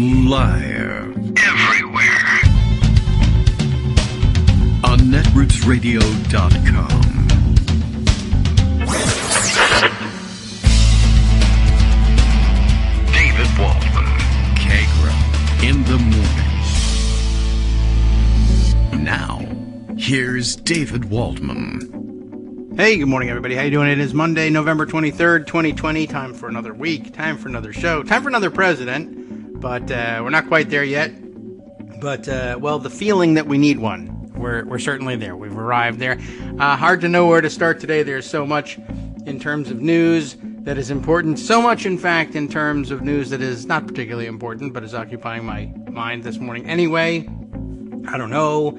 Live. Everywhere. On netrootsradio.com. David Waldman. Kagro. In the morning. Now, here's David Waldman. Hey, good morning, everybody. How you doing? It is Monday, November 23rd, 2020. Time for another week. Time for another show. Time for another president. But we're not quite there yet. But, well, the feeling that we need one. We're certainly there. We've arrived there. Hard to know where to start today. There's so much in terms of news that is important. So much, in fact, in terms of news that is not particularly important, but is occupying my mind this morning anyway. I don't know.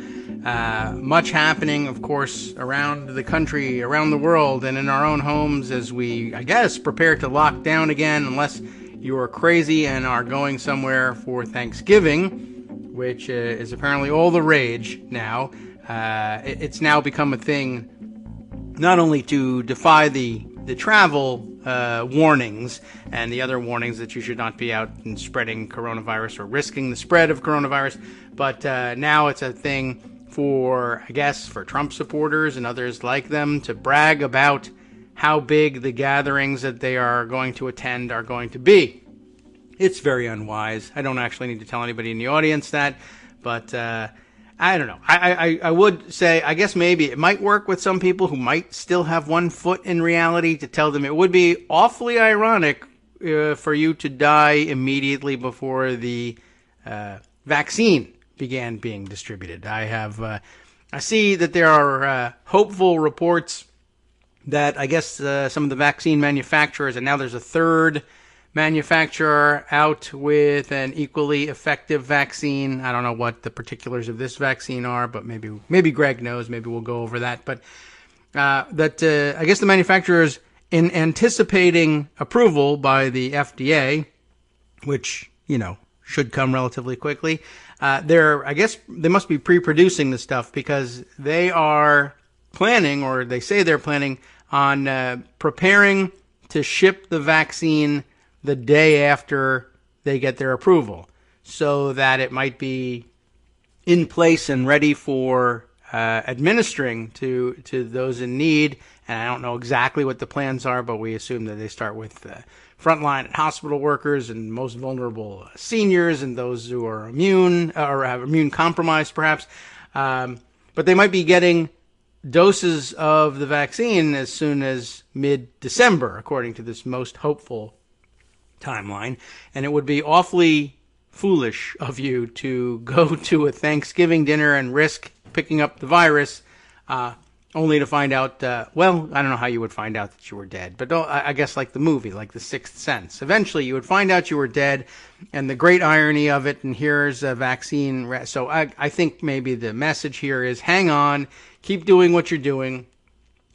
Much happening, of course, around the country, around the world, and in our own homes as we, I guess, prepare to lock down again, unless you are crazy and are going somewhere for Thanksgiving, which is apparently all the rage now. It's now become a thing not only to defy the travel warnings and the other warnings that you should not be out and spreading coronavirus or risking the spread of coronavirus, but now it's a thing for, I guess, for Trump supporters and others like them to brag about how big the gatherings that they are going to attend are going to be. It's very unwise. I don't actually need to tell anybody in the audience that, but I don't know. I would say, I guess maybe it might work with some people who might still have one foot in reality to tell them it would be awfully ironic for you to die immediately before the vaccine began being distributed. I see that there are hopeful reports that I guess some of the vaccine manufacturers, and now there's a third manufacturer out with an equally effective vaccine. I don't know what the particulars of this vaccine are, but maybe Greg knows. Maybe we'll go over that. But I guess the manufacturers, in anticipating approval by the FDA, which, you know, should come relatively quickly, I guess they must be pre-producing the stuff because they are planning, or they say they're planning on preparing to ship the vaccine the day after they get their approval, so that it might be in place and ready for administering to those in need. And I don't know exactly what the plans are, but we assume that they start with frontline and hospital workers and most vulnerable seniors and those who are immune or have immune compromised, perhaps. But they might be getting doses of the vaccine as soon as mid-December, according to this most hopeful timeline. And it would be awfully foolish of you to go to a Thanksgiving dinner and risk picking up the virus, only to find out, well, I don't know how you would find out that you were dead, but I guess like the movie, like The Sixth Sense. Eventually you would find out you were dead, and the great irony of it, and here's a vaccine. So I think maybe the message here is hang on, keep doing what you're doing.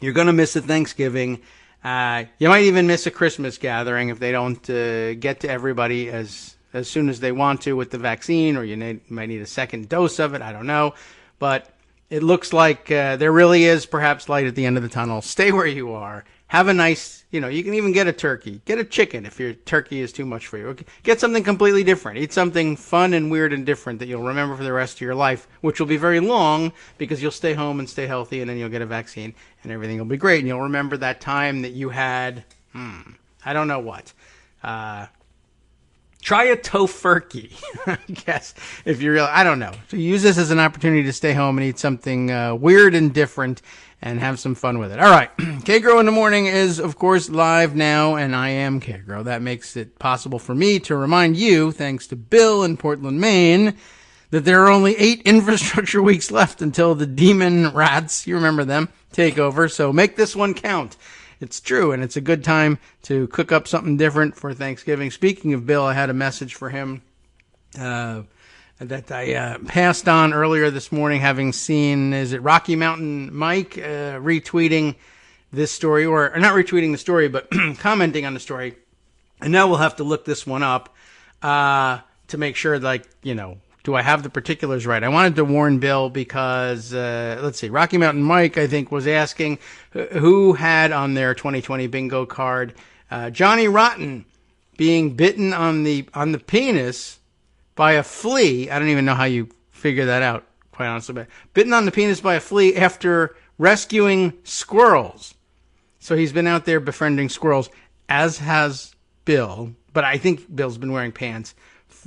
You're going to miss a Thanksgiving. You might even miss a Christmas gathering if they don't get to everybody as soon as they want to with the vaccine, or you might need a second dose of it. I don't know. But it looks like there really is perhaps light at the end of the tunnel. Stay where you are. Have a nice, you can even get a turkey. Get a chicken if your turkey is too much for you. Get something completely different. Eat something fun and weird and different that you'll remember for the rest of your life, which will be very long because you'll stay home and stay healthy, and then you'll get a vaccine and everything will be great. And you'll remember that time that you had, I don't know what. Try a tofurkey, I guess, if you're real. I don't know. So use this as an opportunity to stay home and eat something weird and different and have some fun with it. All right. Kagro in the Morning is, of course, live now, and I am Kagro. That makes it possible for me to remind you, thanks to Bill in Portland, Maine, that there are only 8 infrastructure weeks left until the demon rats, you remember them, take over. So make this one count. It's true, and it's a good time to cook up something different for Thanksgiving. Speaking of Bill, I had a message for him that I passed on earlier this morning, having seen, is it Rocky Mountain Mike retweeting this story, or not retweeting the story, but commenting on the story. And now we'll have to look this one up to make sure, do I have the particulars right? I wanted to warn Bill because, let's see, Rocky Mountain Mike, I think, was asking who had on their 2020 bingo card Johnny Rotten being bitten on the penis by a flea. I don't even know how you figure that out, quite honestly. But bitten on the penis by a flea after rescuing squirrels. So he's been out there befriending squirrels, as has Bill. But I think Bill's been wearing pants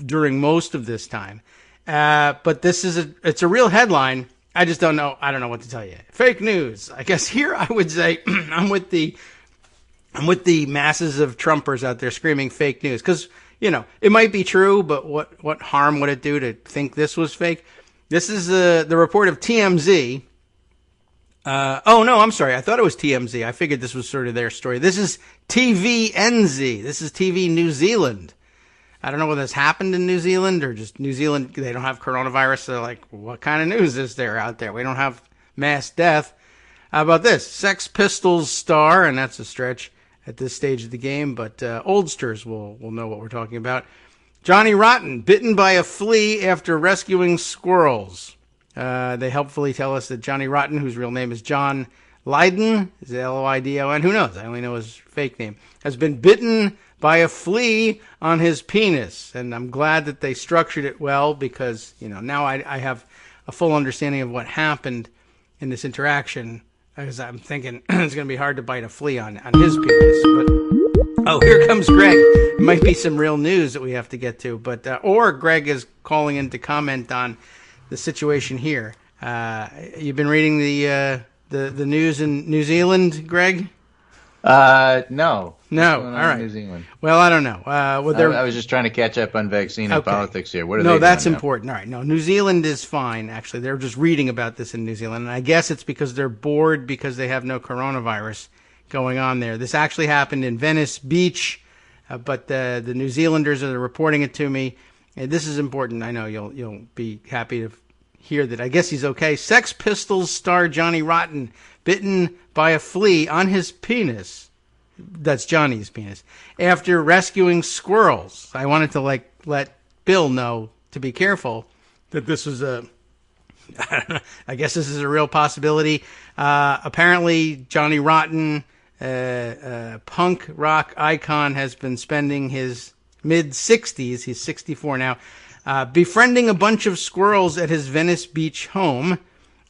during most of this time. But it's a real headline. I just don't know. I don't know what to tell you. Fake news. I guess here I would say I'm with the masses of Trumpers out there screaming fake news. Because, it might be true, but what harm would it do to think this was fake? This is the report of TMZ. Oh, no, I'm sorry. I thought it was TMZ. I figured this was sort of their story. This is TVNZ. This is TV New Zealand. I don't know whether this happened in New Zealand or just New Zealand. They don't have coronavirus. So they're like, what kind of news is there out there? We don't have mass death. How about this? Sex Pistols star, and that's a stretch at this stage of the game, but oldsters will know what we're talking about. Johnny Rotten, bitten by a flea after rescuing squirrels. They helpfully tell us that Johnny Rotten, whose real name is John Lydon, is L-O-I-D-O-N, who knows? I only know his fake name, has been bitten by a flea on his penis. And I'm glad that they structured it well because, now I have a full understanding of what happened in this interaction. Because I'm thinking it's going to be hard to bite a flea on his penis. But here comes Greg. It might be some real news that we have to get to. But or Greg is calling in to comment on the situation here. You've been reading the news in New Zealand, Greg? No. No. All right. New Zealand. Well, I don't know. I was just trying to catch up on vaccine and politics here. What are no, they that's doing important. now? All right. No, New Zealand is fine, actually. They're just reading about this in New Zealand. And I guess it's because they're bored because they have no coronavirus going on there. This actually happened in Venice Beach, but the New Zealanders are reporting it to me. And this is important. I know you'll be happy to hear that. I guess he's okay. Sex Pistols star Johnny Rotten, bitten by a flea on his penis. That's Johnny's penis. After rescuing squirrels. I wanted to let Bill know to be careful that this was I guess this is a real possibility. Apparently Johnny Rotten, punk rock icon, has been spending his mid-60s, he's 64 now, befriending a bunch of squirrels at his Venice Beach home.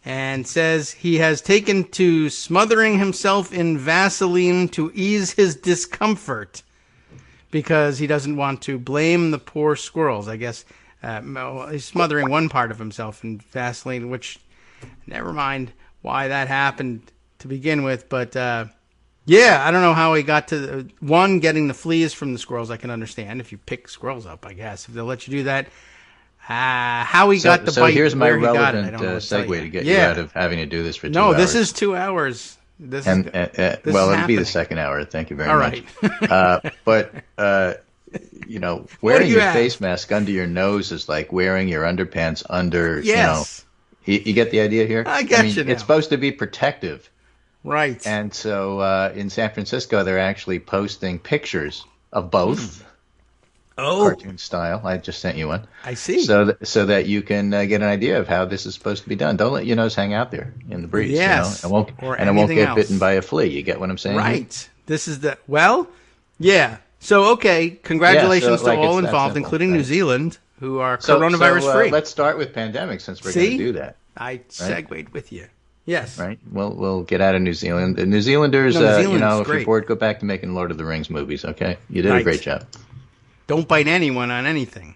And says he has taken to smothering himself in Vaseline to ease his discomfort because he doesn't want to blame the poor squirrels. I guess he's smothering one part of himself in Vaseline, which, never mind why that happened to begin with. But, I don't know how he got to, getting the fleas from the squirrels. I can understand if you pick squirrels up, I guess, if they'll let you do that. How he got the bite. So here's my relevant segue to get you out of having to do this for 2 hours. No, this is 2 hours. It'll be the second hour. Thank you very much. All right. But wearing your face mask under your nose is like wearing your underpants under. Yes. You get the idea here? I get you now. It's supposed to be protective. Right. And so in San Francisco, they're actually posting pictures of both. Cartoon style. I just sent you one. I see. So that you can get an idea of how this is supposed to be done. Don't let your nose hang out there in the breeze. Yes. It won't get bitten by a flea. You get what I'm saying? Right. This is So, congratulations to all involved, including New Zealand, who are coronavirus free. Let's start with pandemic since we're going to do that. I segued with you. Yes. Right. We'll get out of New Zealand. The New Zealanders, if you're bored, go back to making Lord of the Rings movies, okay? You did a great job. Don't bite anyone on anything.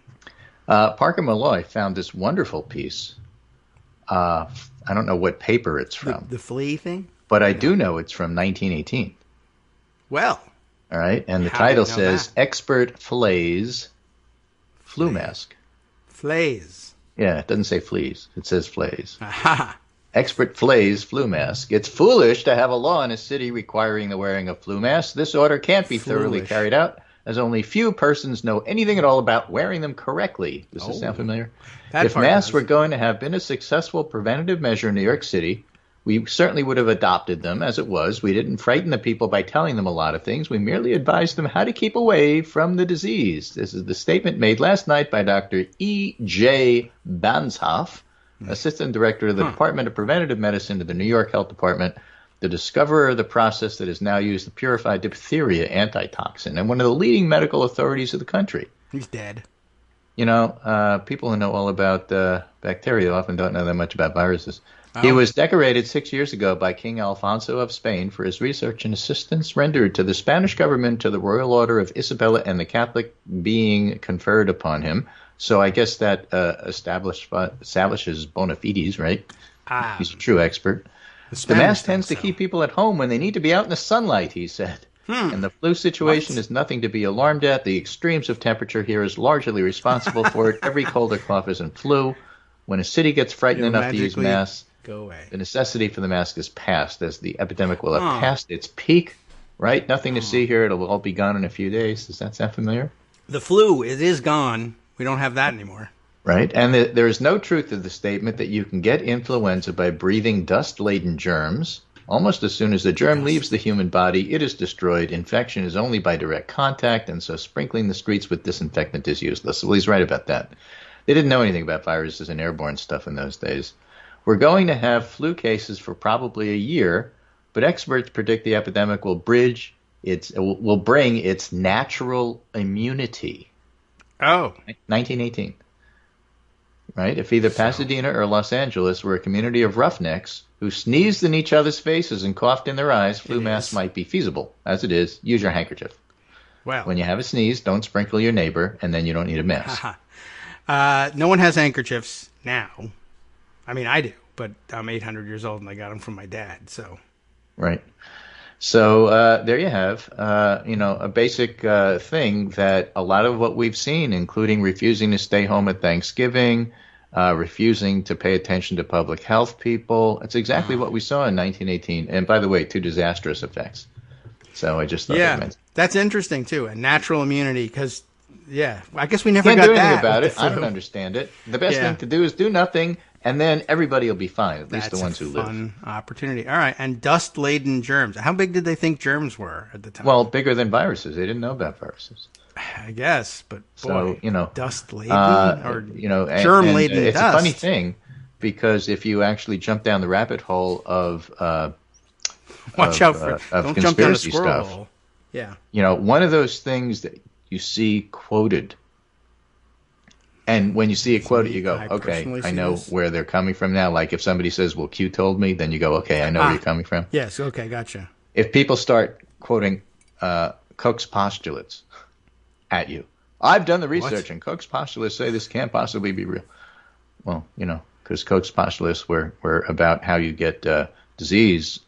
Parker Malloy found this wonderful piece. I don't know what paper it's from. The flea thing? But I do know it's from 1918. Well. All right. And the title says, Expert Flays Flu Mask. Flays. Yeah, it doesn't say fleas. It says flays. Aha. Expert flays flu mask. It's foolish to have a law in a city requiring the wearing of flu masks. This order can't be thoroughly carried out, as only few persons know anything at all about wearing them correctly. Does this sound familiar? If masks were going to have been a successful preventative measure in New York City, we certainly would have adopted them as it was. We didn't frighten the people by telling them a lot of things. We merely advised them how to keep away from the disease. This is the statement made last night by Dr. E.J. Banshoff, Assistant Director of the Department of Preventative Medicine to the New York Health Department, the discoverer of the process that is now used to purify diphtheria antitoxin, and one of the leading medical authorities of the country. He's dead. People who know all about bacteria often don't know that much about viruses. Oh. He was decorated 6 years ago by King Alfonso of Spain for his research and assistance rendered to the Spanish government, to the Royal Order of Isabella, and the Catholic being conferred upon him. So I guess that establishes bona fides, right? He's a true expert. The mask tends to keep people at home when they need to be out in the sunlight, he said. And the flu situation is nothing to be alarmed at. The extremes of temperature here is largely responsible for it. Every cold or cough isn't flu. When a city gets frightened enough to use masks, go away. The necessity for the mask is past, as the epidemic will have passed its peak, right? Nothing to see here. It'll all be gone in a few days. Does that sound familiar? The flu, it is gone. We don't have that anymore. Right. And there is no truth to the statement that you can get influenza by breathing dust-laden germs. Almost as soon as the germ leaves the human body, it is destroyed. Infection is only by direct contact, and so sprinkling the streets with disinfectant is useless. Well, he's right about that. They didn't know anything about viruses and airborne stuff in those days. We're going to have flu cases for probably a year, but experts predict the epidemic will bring its natural immunity. Oh. 1918. Right? If either Pasadena or Los Angeles were a community of roughnecks who sneezed in each other's faces and coughed in their eyes, flu masks might be feasible. As it is, use your handkerchief. Well. When you have a sneeze, don't sprinkle your neighbor, and then you don't need a mask. No one has handkerchiefs now. I mean, I do, but I'm 800 years old and I got them from my dad, so. Right. So there you have, a basic thing that a lot of what we've seen, including refusing to stay home at Thanksgiving, refusing to pay attention to public health people. It's exactly what we saw in 1918. And by the way, to disastrous effects. So I just thought that's interesting, too. A natural immunity, because, I guess we never Can't got do that. anything about it. I don't understand it. The best thing to do is do nothing, and then everybody will be fine, at least the ones who live. That's a fun opportunity. All right, and dust-laden germs. How big did they think germs were at the time? Well, bigger than viruses. They didn't know about viruses. I guess, but boy, so, dust-laden or germ-laden it's dust. a funny thing, because if you actually jump down the rabbit hole of watch out for don't jump down a squirrel stuff, hole. Yeah. One of those things that you see quoted, and when you see it quoted, you go, okay, I know where they're coming from now. Like if somebody says, well, Q told me, then you go, okay, I know where you're coming from. Yes, okay, gotcha. If people start quoting Koch's postulates at you, I've done the research, and Koch's postulates say this can't possibly be real. Well, because Koch's postulates were about how you get disease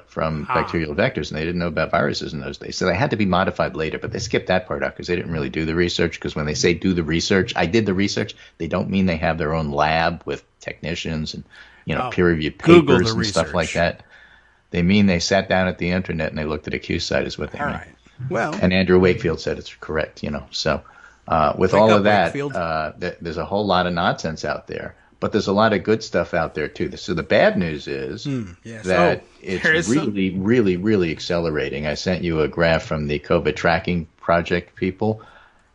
from bacterial vectors, and they didn't know about viruses in those days. So they had to be modified later, but they skipped that part out because they didn't really do the research. Because when they say do the research, I did the research, they don't mean they have their own lab with technicians and peer-reviewed papers and stuff like that. They mean they sat down at the internet and they looked at a Q site is what they mean. Right. Well, and Andrew Wakefield said it's correct, So with all of that, there's a whole lot of nonsense out there. But there's a lot of good stuff out there, too. So the bad news is that it's really, really, really accelerating. I sent you a graph from the COVID tracking project people,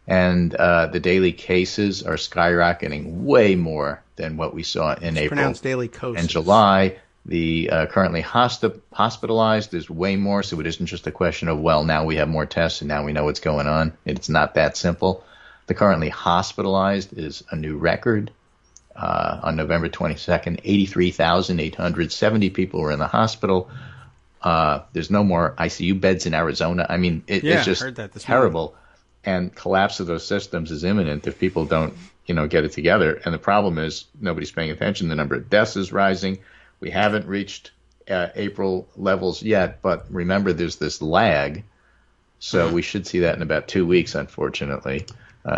and the daily cases are skyrocketing way more than what we saw in April. Pronounced daily cases. In July, the currently hospitalized is way more, so it isn't just a question of, well, now we have more tests and now we know what's going on. It's not that simple. The currently hospitalized is a new record. On November 22nd, 83,870 people were in the hospital. There's no more ICU beds in Arizona. I mean, it's just terrible. And collapse of those systems is imminent if people don't, get it together. And the problem is nobody's paying attention. The number of deaths is rising. We haven't reached April levels yet, but remember, there's this lag. So we should see that in about 2 weeks, unfortunately,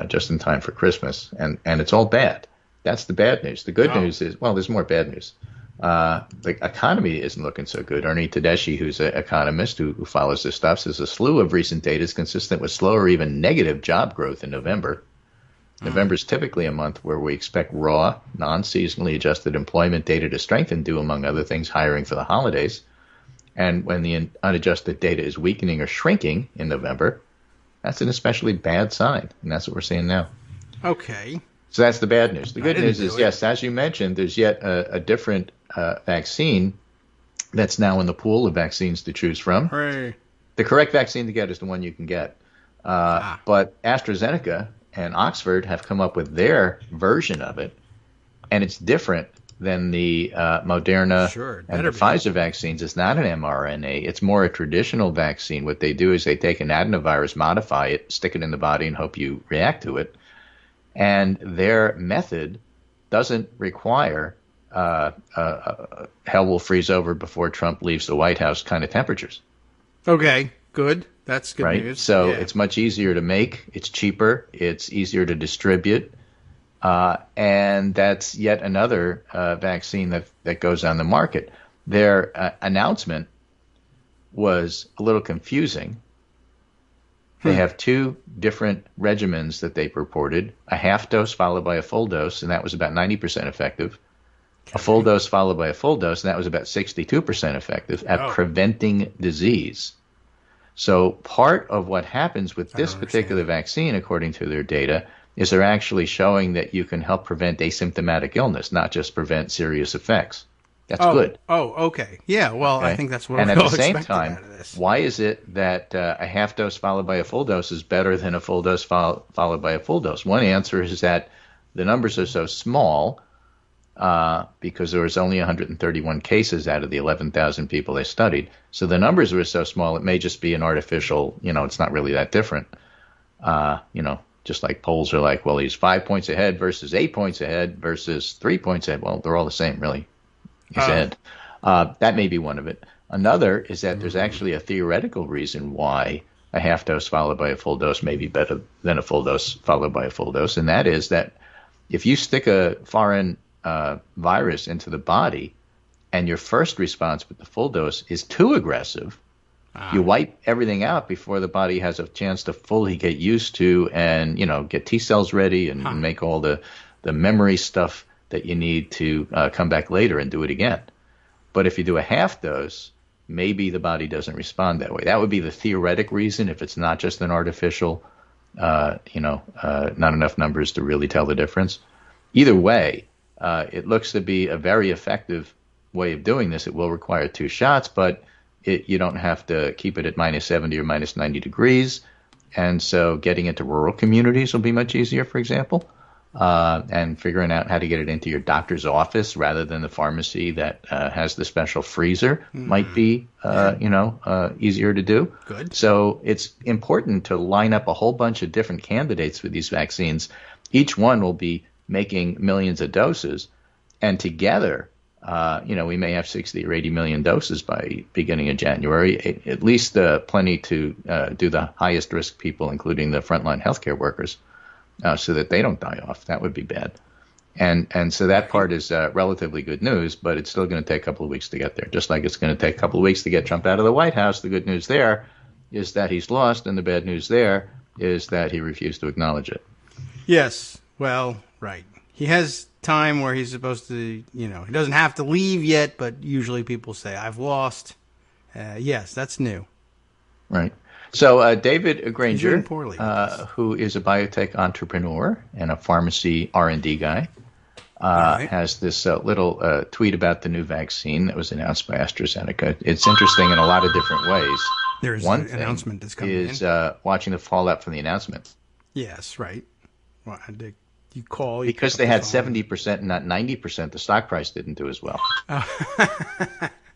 just in time for Christmas. And it's all bad. That's the bad news. The good news is, well, there's more bad news. The economy isn't looking so good. Ernie Tedeschi, who's an economist who follows this stuff, says a slew of recent data is consistent with slow or even negative job growth in November. November is typically a month where we expect raw, non-seasonally adjusted employment data to strengthen due, among other things, hiring for the holidays. And when the unadjusted data is weakening or shrinking in November, that's an especially bad sign. And that's what we're seeing now. Okay. So that's the bad news. The good news is, yes, as you mentioned, there's yet a different vaccine that's now in the pool of vaccines to choose from. Hooray. The correct vaccine to get is the one you can get. But AstraZeneca and Oxford have come up with their version of it, and it's different than the Moderna and the Pfizer vaccines. It's not an mRNA. It's more a traditional vaccine. What they do is they take an adenovirus, modify it, stick it in the body, and hope you react to it. And their method doesn't require hell will freeze over before Trump leaves the White House kind of temperatures. Okay, good. That's good news. So it's much easier to make. It's cheaper. It's easier to distribute. And that's yet another vaccine that goes on the market. Their announcement was a little confusing. They have two different regimens that they purported, a half dose followed by a full dose, and that was about 90% effective. A full dose followed by a full dose, and that was about 62% effective at preventing disease. So part of what happens with this particular vaccine, according to their data, is they're actually showing that you can help prevent asymptomatic illness, not just prevent serious effects. That's good. Oh, okay. Yeah, well, I think that's what we're all expecting out of this. Why is it that a half dose followed by a full dose is better than a full dose followed by a full dose? One answer is that the numbers are so small because there was only 131 cases out of the 11,000 people they studied. So the numbers were so small, it may just be an artificial, it's not really that different. Just like polls are like, well, he's 5 points ahead versus 8 points ahead versus 3 points ahead. Well, they're all the same, really. He's ahead. That may be one of it. Another is that there's actually a theoretical reason why a half dose followed by a full dose may be better than a full dose followed by a full dose, and that is that if you stick a foreign virus into the body and your first response with the full dose is too aggressive, you wipe everything out before the body has a chance to fully get used to and, get T cells ready and make all the memory stuff that you need to come back later and do it again. But if you do a half dose, maybe the body doesn't respond that way. That would be the theoretic reason if it's not just an artificial, not enough numbers to really tell the difference. Either way, it looks to be a very effective way of doing this. It will require 2 shots, but you don't have to keep it at minus 70 or minus 90 degrees. And so getting into rural communities will be much easier, for example. And figuring out how to get it into your doctor's office rather than the pharmacy that has the special freezer might be, easier to do. Good. So it's important to line up a whole bunch of different candidates for these vaccines. Each one will be making millions of doses, and together, we may have 60 or 80 million doses by beginning of January, at least plenty to do the highest risk people, including the frontline healthcare workers. So that they don't die off. That would be bad. And so that part is relatively good news, but it's still going to take a couple of weeks to get there. Just like it's going to take a couple of weeks to get Trump out of the White House. The good news there is that he's lost, and the bad news there is that he refused to acknowledge it. Yes. Well, right. He has time where he's supposed to, he doesn't have to leave yet, but usually people say, I've lost. Yes, that's new. Right. So David Granger, poorly, who is a biotech entrepreneur and a pharmacy R&D guy, has this little tweet about the new vaccine that was announced by AstraZeneca. It's interesting in a lot of different ways. There's One an announcement that's coming is watching the fallout from the announcement. Yes, right. Well, you call because they had 70% and not 90%. The stock price didn't do as well.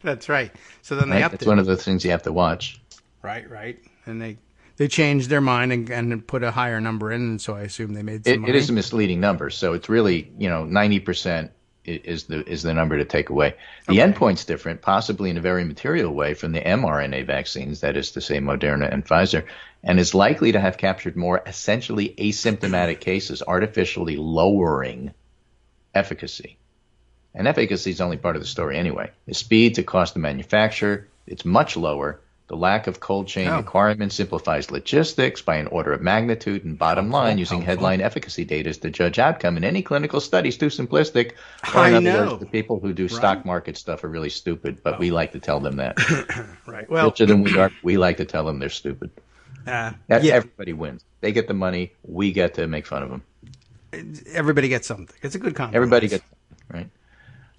That's right. So then they have to. That's one of the things you have to watch. Right. And they changed their mind and put a higher number in, and so I assume they made some money. It is a misleading number, so it's really 90% is the number to take away. The endpoint's different, possibly in a very material way, from the mRNA vaccines, that is to say Moderna and Pfizer, and is likely to have captured more essentially asymptomatic cases, artificially lowering efficacy. And efficacy is only part of the story anyway. The speed to cost to manufacture, it's much lower. The lack of cold chain requirements simplifies logistics by an order of magnitude, and bottom line, using headline efficacy data to judge outcome in any clinical study is too simplistic. I know. The people who do stock market stuff are really stupid, but we like to tell them that. Right. Well, richer than we are, we like to tell them they're stupid. Everybody wins. They get the money. We get to make fun of them. Everybody gets something. It's a good compromise. Everybody gets something, right?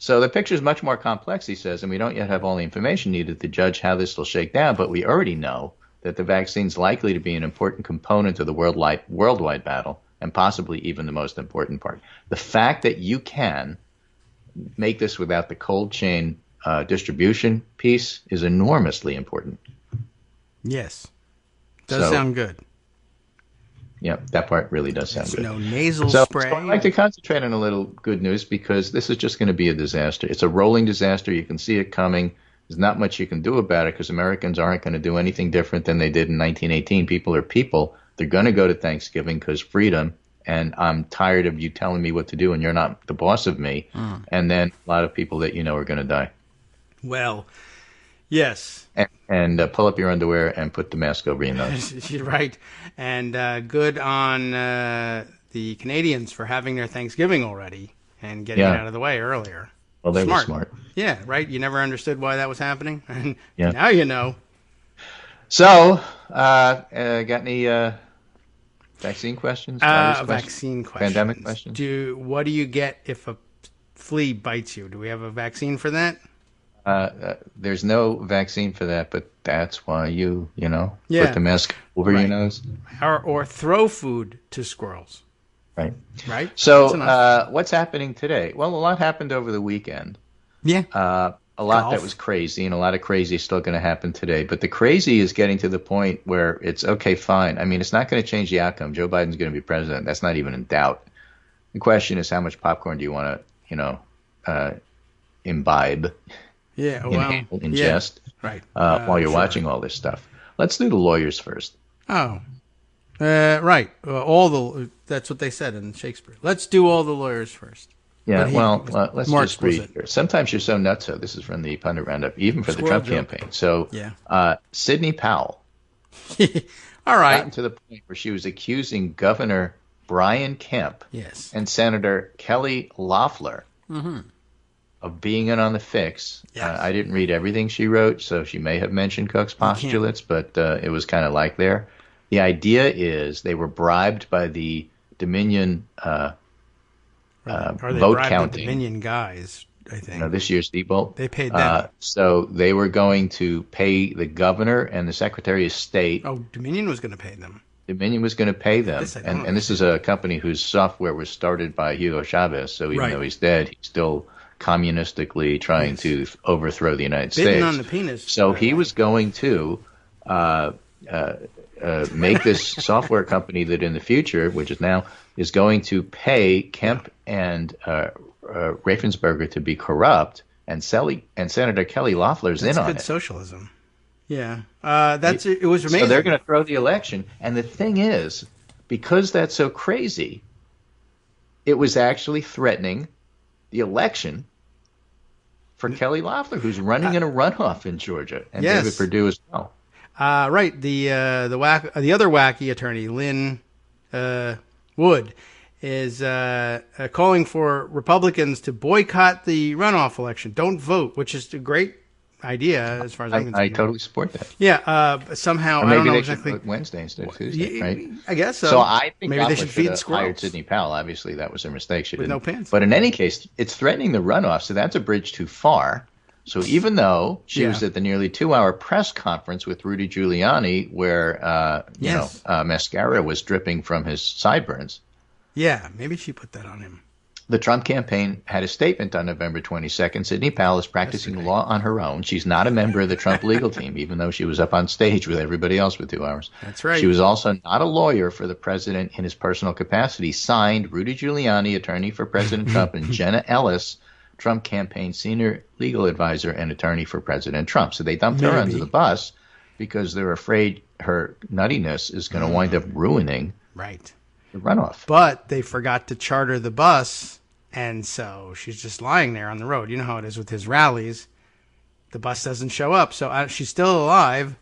So the picture is much more complex, he says, and we don't yet have all the information needed to judge how this will shake down, but we already know that the vaccine is likely to be an important component of the worldwide battle and possibly even the most important part. The fact that you can make this without the cold chain distribution piece is enormously important. Yes. Does sound good. Yeah, that part really does sound good. No nasal spray. So I'd like to concentrate on a little good news because this is just going to be a disaster. It's a rolling disaster. You can see it coming. There's not much you can do about it because Americans aren't going to do anything different than they did in 1918. People are people. They're going to go to Thanksgiving because freedom, and I'm tired of you telling me what to do and you're not the boss of me. And then a lot of people that you know are going to die. Well, yes. And pull up your underwear and put the mask over your nose. You're right. And good on the Canadians for having their Thanksgiving already and getting it out of the way earlier. Well, they were smart. Yeah, right. You never understood why that was happening. And now you know. So, got any vaccine questions? Vaccine questions. Pandemic questions? What do you get if a flea bites you? Do we have a vaccine for that? There's no vaccine for that, but that's why you put the mask over your nose. Or throw food to squirrels. Right. Right? So what's happening today? Well, a lot happened over the weekend. Yeah. A lot that was crazy, and a lot of crazy is still going to happen today. But the crazy is getting to the point where it's, okay, fine. I mean, it's not going to change the outcome. Joe Biden's going to be president. That's not even in doubt. The question is, how much popcorn do you want to, imbibe? Yeah, ingest, right? While you're watching all this stuff. Let's do the lawyers first. Oh, right. That's what they said in Shakespeare. Let's do all the lawyers first. Yeah, let's just read here. Sometimes you're so nutso. This is from the Pundit Roundup, even for the Trump campaign. So, Sidney Powell. All right. Gotten to the point where she was accusing Governor Brian Kemp and Senator Kelly Loeffler of being in on the fix. I didn't read everything she wrote, so she may have mentioned Cook's postulates, but it was kind of like there. The idea is they were bribed by the Dominion vote counting. The Dominion guys, I think. This year's Diebold. They paid them. So they were going to pay the governor and the Secretary of State. Oh, Dominion was going to pay them. Dominion was going to pay them. And this is a company whose software was started by Hugo Chavez, so even though he's dead, he's still communistically trying to overthrow the United States. On the penis. So he was going to make this software company that in the future, which is now, is going to pay Kemp and Raffensperger to be corrupt, and Senator Kelly Loeffler's in on it. That's good socialism. Yeah. It was amazing. So they're going to throw the election. And the thing is, because that's so crazy, it was actually threatening the election for Kelly Loeffler, who's running in a runoff in Georgia, and David Perdue as well. Right. The other wacky attorney, Lynn Wood, is calling for Republicans to boycott the runoff election. Don't vote, which is a great idea as far as I'm concerned. I totally support that. Yeah. Somehow, I don't know exactly. Vote Wednesday instead of Tuesday, right? I guess so. So I think maybe they should feed squirrels. Hired Sidney Powell. Obviously, that was a mistake. She didn't. No pants. But in any case, it's threatening the runoff, so that's a bridge too far. So even though she was at the nearly 2-hour press conference with Rudy Giuliani, where mascara was dripping from his sideburns. Yeah, maybe she put that on him. The Trump campaign had a statement on November 22nd. Sidney Powell is practicing law on her own. She's not a member of the Trump legal team, even though she was up on stage with everybody else for 2 hours. That's right. She was also not a lawyer for the president in his personal capacity. Signed, Rudy Giuliani, attorney for President Trump, and Jenna Ellis, Trump campaign senior legal advisor and attorney for President Trump. So they dumped her under the bus because they're afraid her nuttiness is going to wind up ruining the runoff. But they forgot to charter the bus, and so she's just lying there on the road. You know how it is with his rallies. The bus doesn't show up. So she's still alive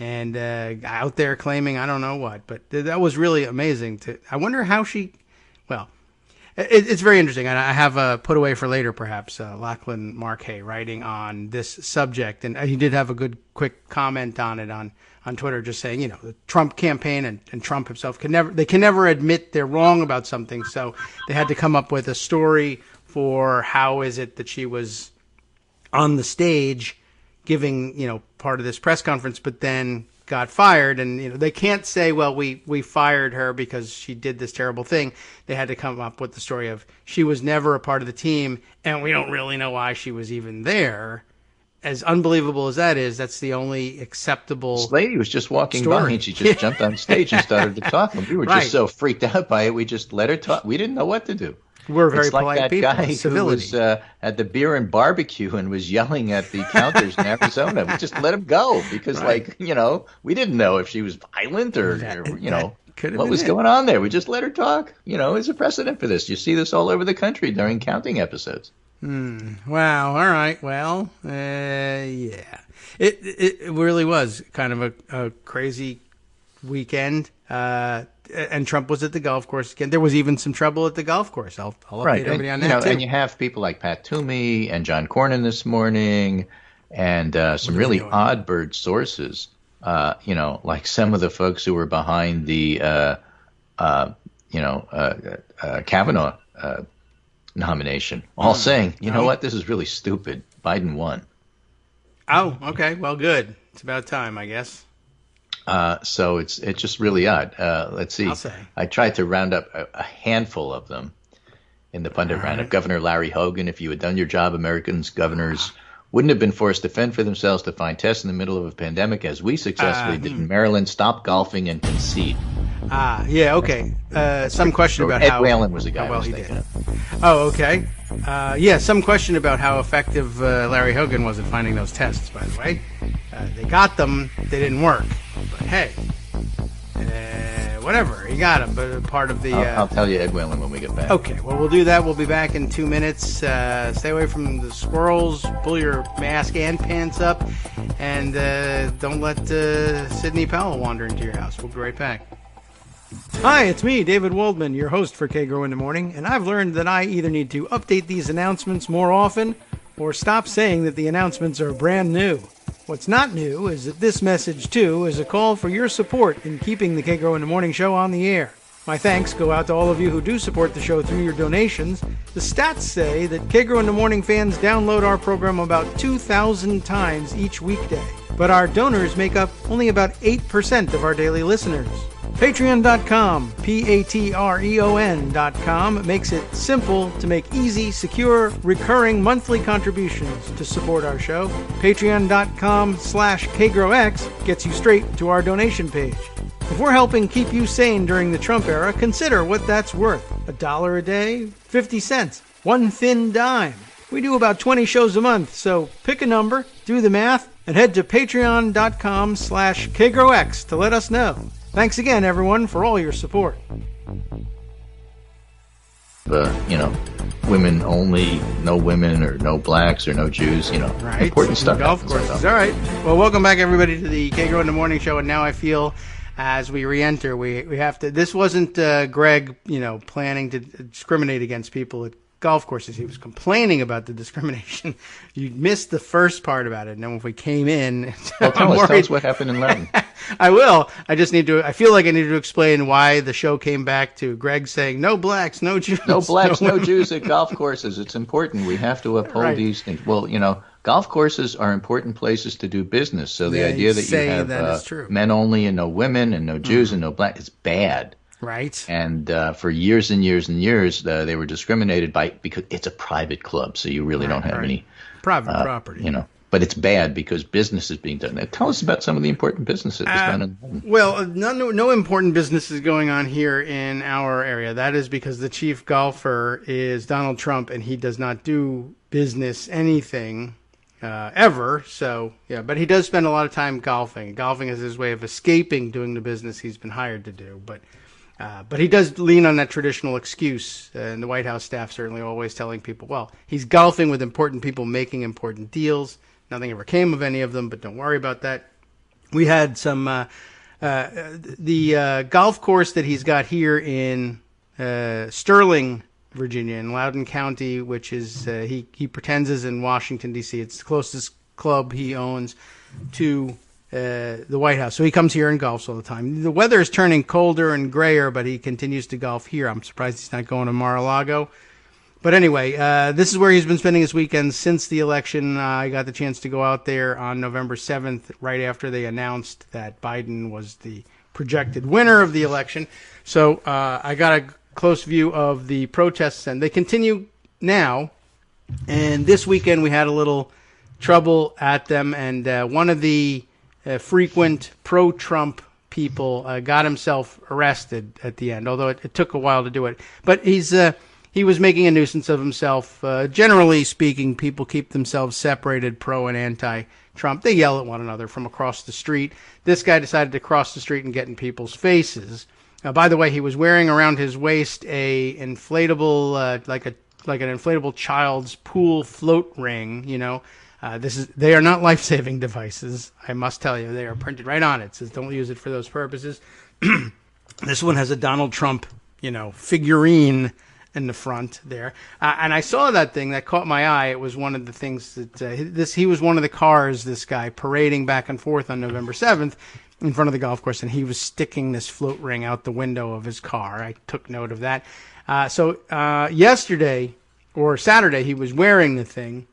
and out there claiming I don't know what. But that was really amazing. I wonder how she – well – it's very interesting, and I have a put away for later, perhaps, Lachlan Markay writing on this subject, and he did have a good, quick comment on it on Twitter, just saying, the Trump campaign and Trump himself can never admit they're wrong about something, so they had to come up with a story for how is it that she was on the stage giving, part of this press conference, but then got fired, and they can't say, well, we fired her because she did this terrible thing. They had to come up with the story of she was never a part of the team, and we don't really know why she was even there. As unbelievable as that is, that's the only acceptable. This lady was just walking story. by, and she just jumped on stage and started to talk. And we were Right. just so freaked out by it, we just let her talk. We didn't know what to do. We're very it's like polite that people. guy Civility. who was at the beer and barbecue and was yelling at the counters in Arizona. We just let him go because, Right. we didn't know if she was violent or what was going on there. We just let her talk. There's a precedent for this. You see this all over the country during counting episodes. Wow. All right. Well, yeah. It really was kind of a crazy weekend. And Trump was at the golf course again. There was even some trouble at the golf course. I'll update everybody on that too. And you have people like Pat Toomey and John Cornyn this morning, and some really odd bird sources. Like some of the folks who were behind the Kavanaugh nomination, all saying, you know what, this is really stupid. Biden won. Oh, okay. Well, good. It's about time, I guess. So it's just really odd. Let's see. I'll say. I tried to round up a handful of them in the pundit roundup. Governor Larry Hogan, if you had done your job, Americans, governors wouldn't have been forced to fend for themselves to find tests in the middle of a pandemic, as we successfully did in Maryland. Stop golfing and concede. Yeah, okay. Some question about Ed Whalen was the guy how well I was he thinking did. of. Oh, okay. Yeah, some question about how effective Larry Hogan was at finding those tests, by the way. They got them. They didn't work. But hey, whatever. He got them, but part of the... I'll tell you Ed Whalen when we get back. Okay, well, we'll do that. We'll be back in 2 minutes. Stay away from the squirrels. Pull your mask and pants up. And don't let Sidney Powell wander into your house. We'll be right back. Hi, it's me, David Waldman, your host for Kagro in the Morning, and I've learned that I either need to update these announcements more often or stop saying that the announcements are brand new. What's not new is that this message, too, is a call for your support in keeping the Kagro in the Morning show on the air. My thanks go out to all of you who do support the show through your donations. The stats say that Kagro in the Morning fans download our program about 2,000 times each weekday, but our donors make up only about 8% of our daily listeners. Patreon.com, Patreon.com, makes it simple to make easy, secure, recurring monthly contributions to support our show. Patreon.com/KagroX gets you straight to our donation page. If we're helping keep you sane during the Trump era, consider what that's worth. $1 a day? 50 cents? One thin dime? We do about 20 shows a month, so pick a number, do the math, and head to Patreon.com/KagroX to let us know. Thanks again, everyone, for all your support. Women only, no women or no blacks or no Jews, Right. important stuff. Golf courses. All right. Well, welcome back, everybody, to the Kagro in the Morning show. And now I feel as we re-enter, we have to. This wasn't Greg, planning to discriminate against people at golf courses. He was complaining about the discrimination. You missed the first part about it. And then if we came in, well, tell us what happened in Latin. I will. I feel like I need to explain why the show came back to Greg saying no blacks, no Jews. No blacks, no Jews at golf courses. It's important. We have to uphold these things. Well, golf courses are important places to do business. So the idea that you have men only and no women and no Jews and no black is bad. Right. And for years and years and years, they were discriminated because it's a private club, so you really don't have any private property. But it's bad because business is being done. Now, tell us about some of the important businesses done in London. Well, no important business is going on here in our area. That is because the chief golfer is Donald Trump, and he does not do business anything ever. So, yeah, but he does spend a lot of time golfing. Golfing is his way of escaping doing the business he's been hired to do. But he does lean on that traditional excuse, and the White House staff certainly always telling people, well, he's golfing with important people making important deals. Nothing ever came of any of them, but don't worry about that. We had some the golf course that he's got here in Sterling, Virginia, in Loudoun County, which is he pretends is in Washington, D.C. It's the closest club he owns to the White House. So he comes here and golfs all the time. The weather is turning colder and grayer, but he continues to golf here. I'm surprised he's not going to Mar-a-Lago. But anyway, this is where he's been spending his weekend since the election. I got the chance to go out there on November 7th, right after they announced that Biden was the projected winner of the election. So I got a close view of the protests, and they continue now. And this weekend we had a little trouble at them, and one of the frequent pro-Trump people got himself arrested at the end, although it took a while to do it. But he was making a nuisance of himself. Generally speaking, people keep themselves separated, pro and anti-Trump. They yell at one another from across the street. This guy decided to cross the street and get in people's faces. By the way, he was wearing around his waist a inflatable, like an inflatable child's pool float ring. You know, they are not life-saving devices. I must tell you, they are printed right on it. It says don't use it for those purposes. This one has a Donald Trump, figurine in the front there. And I saw that thing that caught my eye. It was one of the things that he was one of the cars, this guy, parading back and forth on November 7th in front of the golf course, and he was sticking this float ring out the window of his car. I took note of that. So yesterday or Saturday, he was wearing the thing,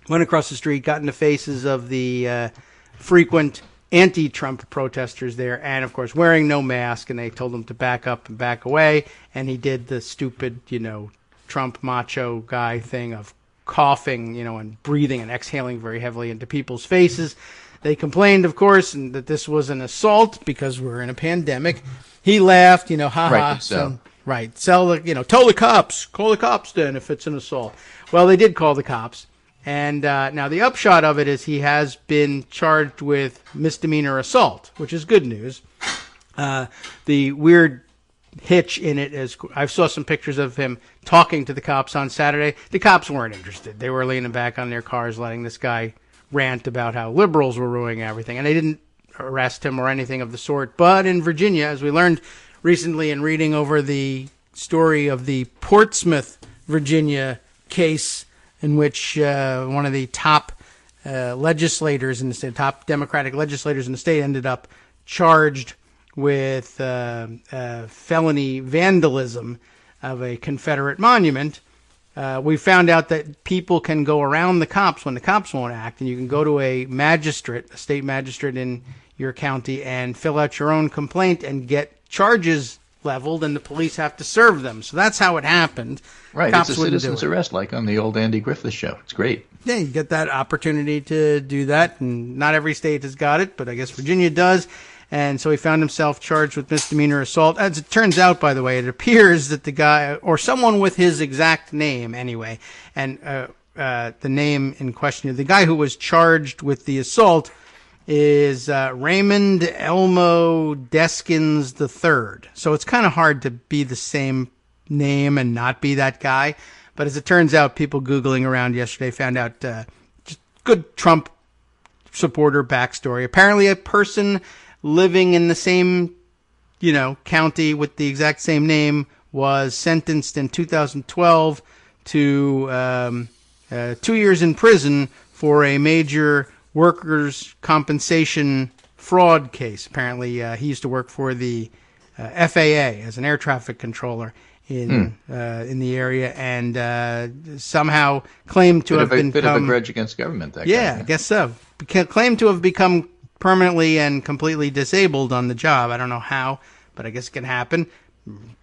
went across the street, got in the faces of the frequent anti-Trump protesters there, and of course wearing no mask, and they told him to back up and back away, and he did the stupid, Trump macho guy thing of coughing, and breathing and exhaling very heavily into people's faces. They complained, of course, and that this was an assault because we're in a pandemic. He laughed, haha. Right, so. Right, tell the cops, call the cops then if it's an assault. Well, they did call the cops. And now the upshot of it is he has been charged with misdemeanor assault, which is good news. The weird hitch in it is I saw some pictures of him talking to the cops on Saturday. The cops weren't interested. They were leaning back on their cars letting this guy rant about how liberals were ruining everything. And they didn't arrest him or anything of the sort. But in Virginia, as we learned recently in reading over the story of the Portsmouth, Virginia case, in which one of the top legislators in the state, top Democratic legislators in the state, ended up charged with felony vandalism of a Confederate monument. We found out that people can go around the cops when the cops won't act, and you can go to a state magistrate in your county, and fill out your own complaint and get charges leveled, and the police have to serve them. So that's how it happened. Right, Cops it's a citizen's arrest, like on the old Andy Griffith show. It's great. Yeah, you get that opportunity to do that, and not every state has got it, but I guess Virginia does. And so he found himself charged with misdemeanor assault. As it turns out, by the way, it appears that the guy, or someone with his exact name anyway, and the name in question, the guy who was charged with the assault is Raymond Elmo Deskins III. So it's kind of hard to be the same name and not be that guy. But as it turns out, people Googling around yesterday found out just good Trump supporter backstory. Apparently a person living in the same, county with the exact same name was sentenced in 2012 to 2 years in prison for a major workers' compensation fraud case. Apparently, he used to work for the FAA as an air traffic controller in the area, and somehow claimed to have been bit of a grudge against government. That yeah, guy. I guess so. Claimed to have become permanently and completely disabled on the job. I don't know how, but I guess it can happen.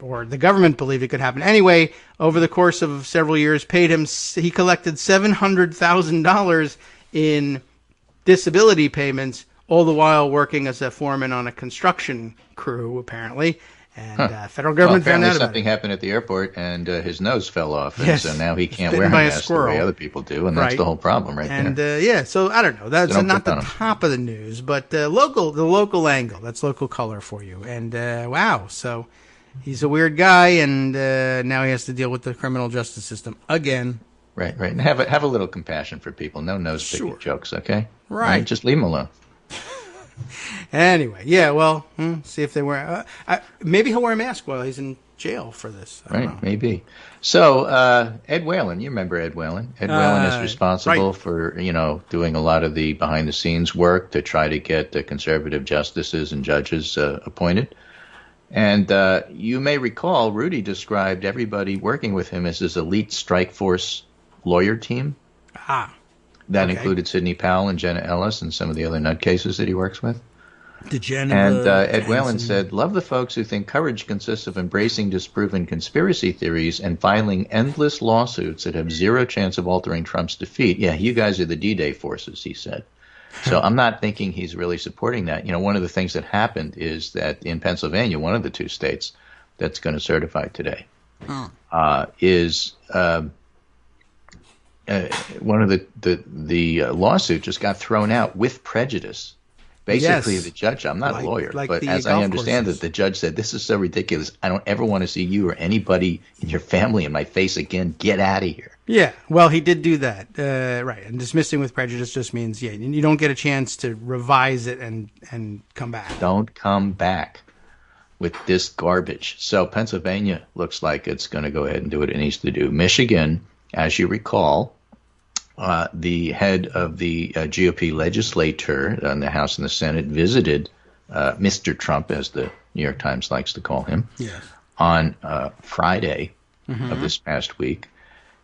Or the government believed it could happen. Anyway, over the course of several years, he collected $700,000 in disability payments, all the while working as a foreman on a construction crew, apparently. And federal government found out about something happened at the airport, and his nose fell off, and Yes. so now he can't Bitten wear a by a mask the squirrel. way other people do, and that's Right. the whole problem right And there. so I don't know. That's Don't not pick the on 'em. top of the news, but the local angle. That's local color for you. And wow, so he's a weird guy, and now he has to deal with the criminal justice system again. Right. And have a little compassion for people. No nose picking Sure. jokes, okay? Right. Just leave them alone. Anyway, yeah. Well, see if they wear. Maybe he'll wear a mask while he's in jail for this. I don't know. Right, maybe. So, Ed Whalen, you remember Ed Whalen? Ed Whalen is responsible right. for, doing a lot of the behind-the-scenes work to try to get conservative justices and judges appointed. And you may recall Rudy described everybody working with him as his elite strike force lawyer team. That included Sidney Powell and Jenna Ellis and some of the other nutcases that he works with. And Ed Whalen said, love the folks who think courage consists of embracing disproven conspiracy theories and filing endless lawsuits that have zero chance of altering Trump's defeat. Yeah, you guys are the D-Day forces, he said. So I'm not thinking he's really supporting that. You know, one of the things that happened is that in Pennsylvania, one of the two states that's going to certify today, is one of the lawsuit just got thrown out with prejudice. Basically, the judge, I'm not a lawyer, but as I understand it, the judge said, this is so ridiculous. I don't ever want to see you or anybody in your family in my face again. Get out of here. Yeah, well, he did do that. Right. And dismissing with prejudice just means, you don't get a chance to revise it and come back. Don't come back with this garbage. So Pennsylvania looks like it's going to go ahead and do what it needs to do. Michigan, as you recall, the head of the GOP legislature in the House and the Senate visited Mr. Trump, as the New York Times likes to call him, on Friday of this past week.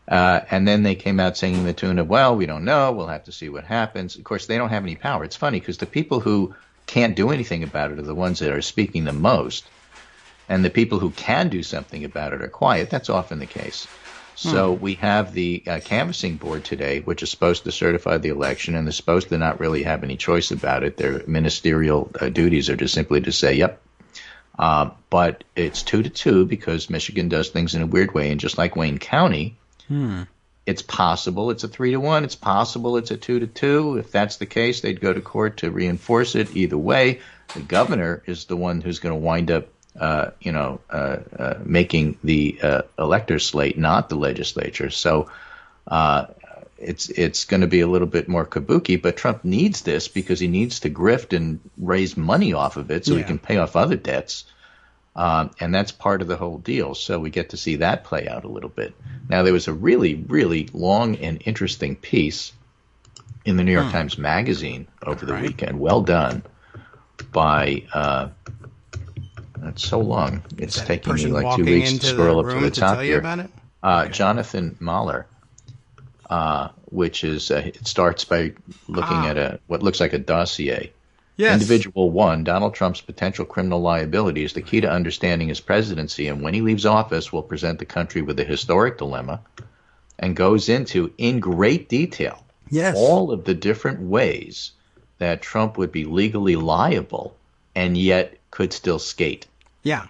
And then they came out singing the tune of, well, we don't know, we'll have to see what happens. Of course, they don't have any power. It's funny because the people who can't do anything about it are the ones that are speaking the most. And the people who can do something about it are quiet. That's often the case. So we have the canvassing board today, which is supposed to certify the election, and they're supposed to not really have any choice about it. Their ministerial duties are just simply to say, yep. But it's 2-2 because Michigan does things in a weird way. And just like Wayne County, it's possible it's a 3-1. It's possible it's a 2-2. If that's the case, they'd go to court to reinforce it. Either way, the governor is the one who's going to wind up making the elector slate, not the legislature. So it's going to be a little bit more kabuki, but Trump needs this because he needs to grift and raise money off of it so he can pay off other debts. And that's part of the whole deal. So we get to see that play out a little bit. Now, there was a really, really long and interesting piece in the New York Times Magazine over the weekend. Well done by it's so long. It's taking me like 2 weeks to scroll up to the top here. Jonathan Mahler, which is it starts by looking at what looks like a dossier. Yes. Individual 1, Donald Trump's potential criminal liability is the key to understanding his presidency, and when he leaves office will present the country with a historic dilemma, and goes into, in great detail, all of the different ways that Trump would be legally liable and yet could still skate. Yeah.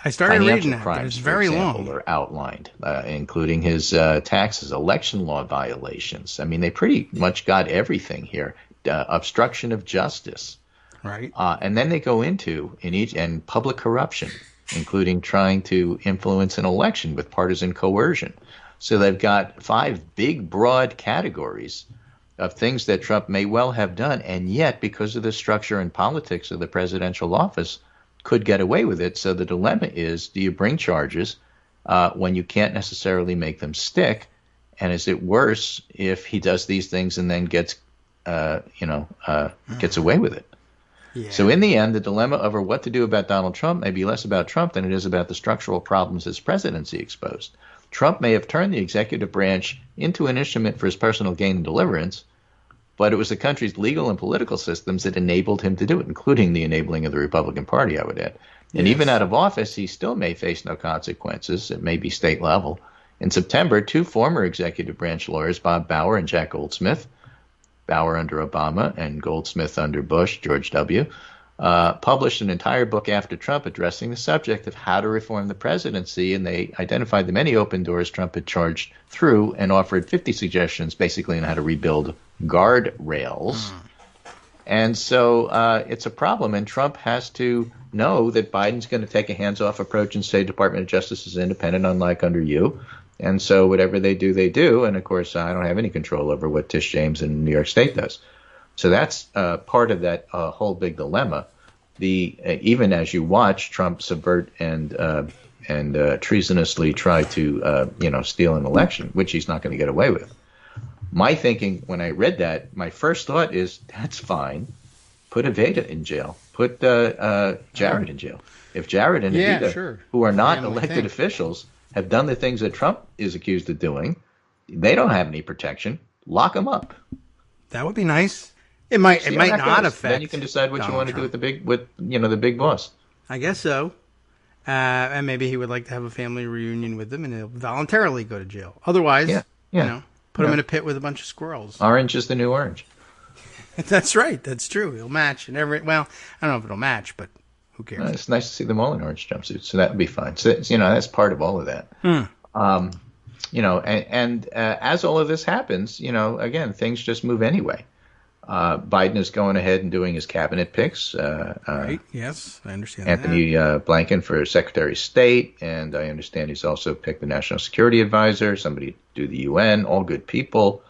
I started reading that, but it's very long. Are outlined, including his taxes, election law violations. I mean, they pretty much got everything here. Obstruction of justice. Right. And then they go into and public corruption, including trying to influence an election with partisan coercion. So they've got 5 big, broad categories of things that Trump may well have done, and yet, because of the structure and politics of the presidential office, could get away with it. So the dilemma is, do you bring charges when you can't necessarily make them stick? And is it worse if he does these things and then gets away with it? Yeah. So in the end, the dilemma over what to do about Donald Trump may be less about Trump than it is about the structural problems his presidency exposed. Trump may have turned the executive branch into an instrument for his personal gain and deliverance, but it was the country's legal and political systems that enabled him to do it, including the enabling of the Republican Party, I would add. And even out of office, he still may face no consequences. It may be state level. In September, 2 former executive branch lawyers, Bob Bauer and Jack Goldsmith, Bauer under Obama and Goldsmith under Bush, George W., published an entire book after Trump addressing the subject of how to reform the presidency, and they identified the many open doors Trump had charged through and offered 50 suggestions basically on how to rebuild guardrails. And so it's a problem, and Trump has to know that Biden's going to take a hands-off approach and say Department of Justice is independent, unlike under you. And so whatever they do, they do. And, of course, I don't have any control over what Tish James in New York State does. So that's part of that whole big dilemma. Even as you watch Trump subvert and treasonously try to steal an election, which he's not going to get away with. My thinking when I read that, my first thought is, that's fine. Put Aveda in jail. put Jared in jail. If Jared and Anita, who are not elected officials, have done the things that Trump is accused of doing, they don't have any protection. Lock them up. That would be nice. It might not affect. Then you can decide what you want to do with the big boss. I guess so. And maybe he would like to have a family reunion with them, and he'll voluntarily go to jail. Otherwise, put him in a pit with a bunch of squirrels. Orange is the new orange. That's right. That's true. He'll match. And well, I don't know if it'll match, but who cares? It's nice to see them all in orange jumpsuits, so that would be fine. So, that's part of all of that. As all of this happens, again, things just move anyway. Biden is going ahead and doing his cabinet picks. Right. Yes, I understand Anthony Blinken for Secretary of State, and I understand he's also picked the National Security Advisor, somebody to do the UN, all good people,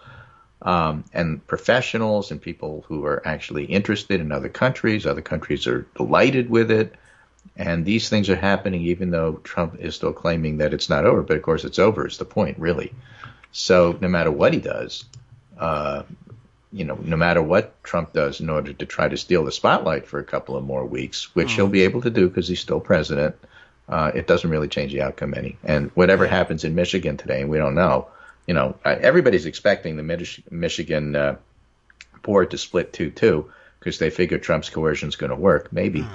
and professionals and people who are actually interested in other countries. Other countries are delighted with it. And these things are happening even though Trump is still claiming that it's not over. But, of course, it's over is the point, really. So no matter what he does, no matter what Trump does in order to try to steal the spotlight for a couple of more weeks, which he'll be able to do because he's still president, it doesn't really change the outcome any. And whatever happens in Michigan today, and we don't know, everybody's expecting the Michigan board to split 2-2 because they figure Trump's coercion is going to work, maybe.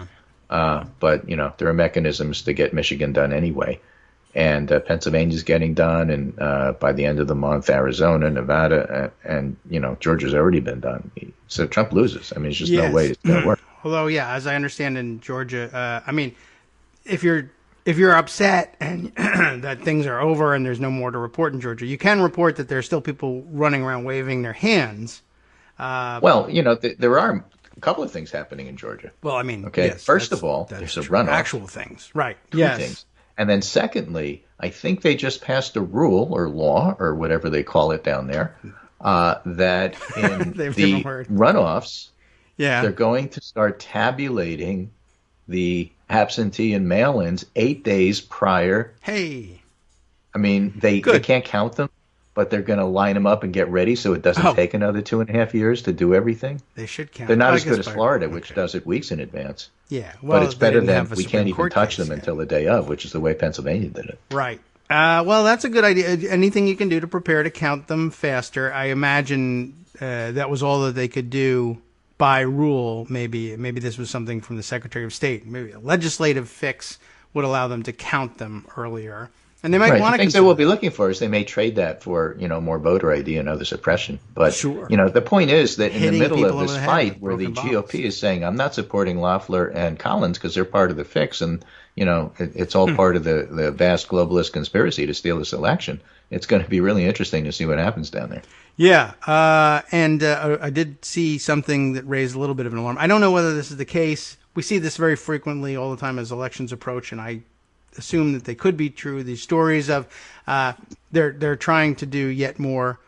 But, there are mechanisms to get Michigan done anyway. And Pennsylvania's getting done, and by the end of the month, Arizona, Nevada, and Georgia's already been done. So Trump loses. I mean, there's just no way it's going to work. Although, as I understand in Georgia, if you're upset and that things are over and there's no more to report in Georgia, you can report that there are still people running around waving their hands. There are a couple of things happening in Georgia. Well, okay. Yes, first of all, there's a runoff. Actual things, right? Two things. And then secondly, I think they just passed a rule or law or whatever they call it down there that in the runoffs, they're going to start tabulating the absentee and mail-ins 8 days prior. Hey. They can't count them, but they're going to line them up and get ready so it doesn't take another 2.5 years to do everything. They should count. They're not as good as Florida, which does it weeks in advance. Yeah, but it's better than we can't even touch them until the day of, which is the way Pennsylvania did it. Right. That's a good idea. Anything you can do to prepare to count them faster. I imagine that was all that they could do by rule. Maybe this was something from the Secretary of State. Maybe a legislative fix would allow them to count them earlier. And they might want to. The things they will be looking for is they may trade that for more voter ID and other suppression. But the point is that in the middle of this fight, where the GOP is saying, "I'm not supporting Loeffler and Collins because they're part of the fix," and it's all part of the vast globalist conspiracy to steal this election. It's going to be really interesting to see what happens down there. Yeah, and I did see something that raised a little bit of an alarm. I don't know whether this is the case. We see this very frequently all the time as elections approach, and I assume that they could be true. These stories of they're trying to do yet more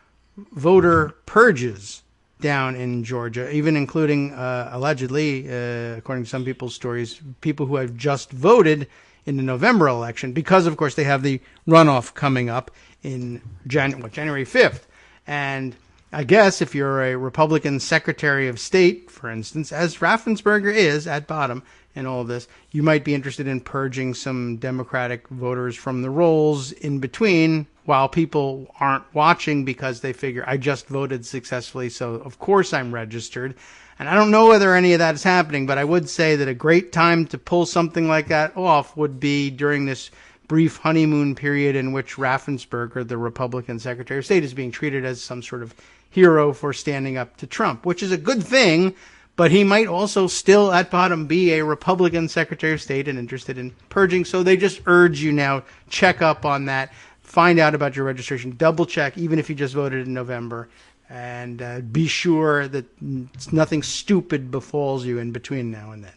voter purges down in Georgia, even including allegedly, according to some people's stories, people who have just voted in the November election because, of course, they have the runoff coming up in January 5th. And I guess if you're a Republican Secretary of State, for instance, as Raffensperger is at bottom in all of this, you might be interested in purging some Democratic voters from the rolls in between while people aren't watching because they figure I just voted successfully, so of course I'm registered. And I don't know whether any of that is happening, but I would say that a great time to pull something like that off would be during this brief honeymoon period in which Raffensperger, the Republican Secretary of State, is being treated as some sort of hero for standing up to Trump, which is a good thing. But he might also still, at bottom, be a Republican Secretary of State and interested in purging. So they just urge you now, check up on that, find out about your registration, double check, even if you just voted in November, and be sure that nothing stupid befalls you in between now and then.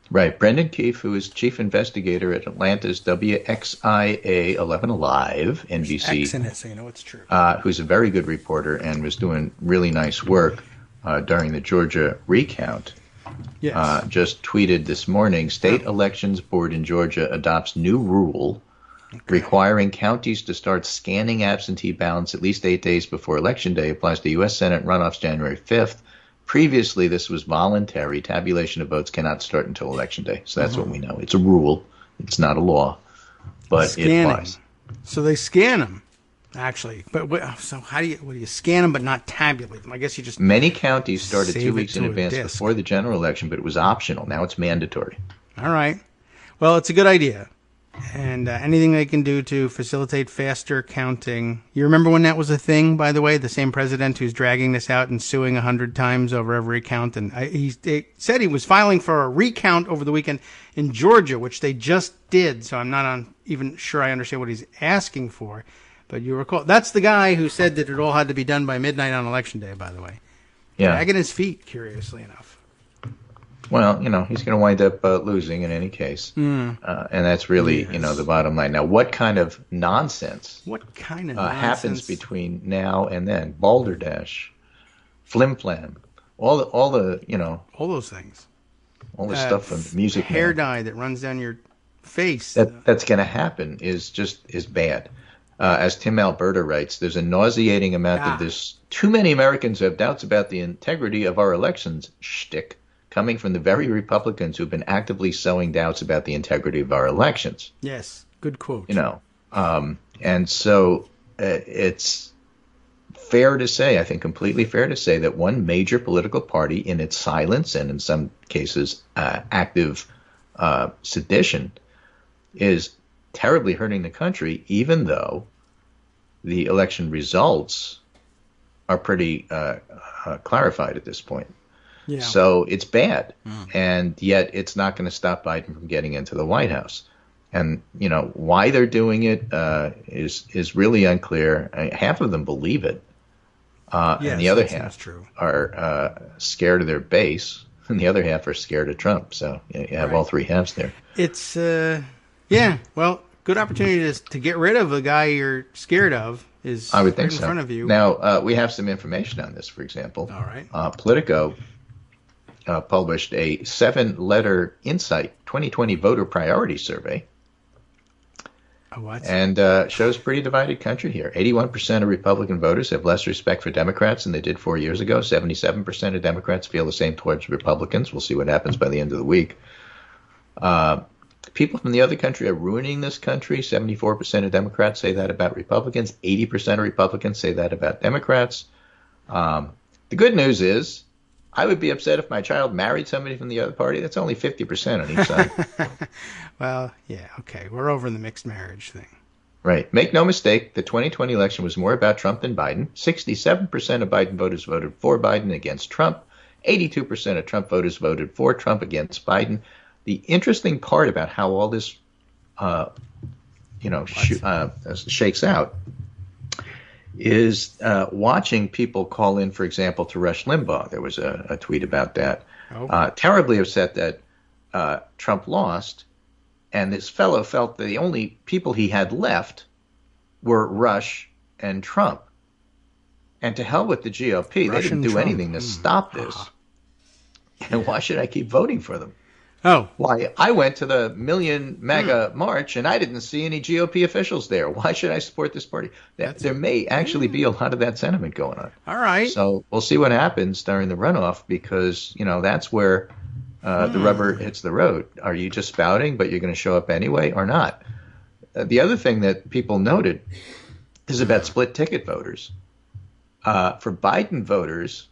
Right. Brendan Keefe, who is chief investigator at Atlanta's WXIA 11 Alive, NBC. X in it, so you know it's true. Who's a very good reporter and was doing really nice work during the Georgia recount. Yes. Just tweeted this morning, State Elections Board in Georgia adopts new rule requiring counties to start scanning absentee ballots at least 8 days before Election Day. Applies to U.S. Senate runoffs January 5th. Previously, this was voluntary. Tabulation of votes cannot start until Election Day. So that's what we know. It's a rule. It's not a law, but it applies. So they scan them, actually. But so how do you scan them but not tabulate them? I guess you just Many counties started save 2 it weeks to in a advance disk. before the general election, but it was optional. Now it's mandatory. All right. Well, it's a good idea. And anything they can do to facilitate faster counting. You remember when that was a thing, by the way? The same president who's dragging this out and suing 100 times over every count. And he said he was filing for a recount over the weekend in Georgia, which they just did. So I'm not even sure I understand what he's asking for. But you recall, that's the guy who said that it all had to be done by midnight on Election Day, by the way. Yeah. Dragging his feet, curiously enough. Well, he's going to wind up losing in any case. And that's really, the bottom line. Now, what kind of nonsense happens between now and then? Balderdash, flim-flam, all the all those things. All the stuff from the music. Hair dye that runs down your face. That's going to happen is bad. As Tim Alberta writes, there's a nauseating amount of this. Too many Americans have doubts about the integrity of our elections shtick, coming from the very Republicans who've been actively sowing doubts about the integrity of our elections. Yes, good quote. And so it's fair to say, I think completely fair to say, that one major political party in its silence and in some cases active sedition is terribly hurting the country, even though the election results are pretty clarified at this point. Yeah. So it's bad, and yet it's not going to stop Biden from getting into the White House. And why they're doing it is really unclear. Half of them believe it, and the other half are scared of their base, and the other half are scared of Trump. So you have all three halves there. It's well, good opportunity to get rid of a guy you're scared of. I would think in front of you. Now we have some information on this. For example, all right, Politico published a 7-letter Insight 2020 voter priority survey. What? And shows pretty divided country here. 81% of Republican voters have less respect for Democrats than they did 4 years ago. 77% of Democrats feel the same towards Republicans. We'll see what happens by the end of the week. People from the other country are ruining this country. 74% of Democrats say that about Republicans. 80% of Republicans say that about Democrats. The good news is, I would be upset if my child married somebody from the other party. That's only 50% on each side. Well, yeah, okay. We're over the mixed marriage thing. Right. Make no mistake, the 2020 election was more about Trump than Biden. 67% of Biden voters voted for Biden against Trump. 82% of Trump voters voted for Trump against Biden. The interesting part about how all this, shakes out is watching people call in, for example, to Rush Limbaugh. There was a tweet about that. Terribly upset that Trump lost, and this fellow felt that the only people he had left were Rush and Trump. And to hell with the GOP. They didn't do anything to stop this. And why should I keep voting for them? Oh. Why, I went to the Million MAGA March, and I didn't see any GOP officials there. Why should I support this party? There may actually be a lot of that sentiment going on. All right. So we'll see what happens during the runoff, because, that's where the rubber hits the road. Are you just spouting, but you're going to show up anyway, or not? The other thing that people noted is about split ticket voters. For Biden voters,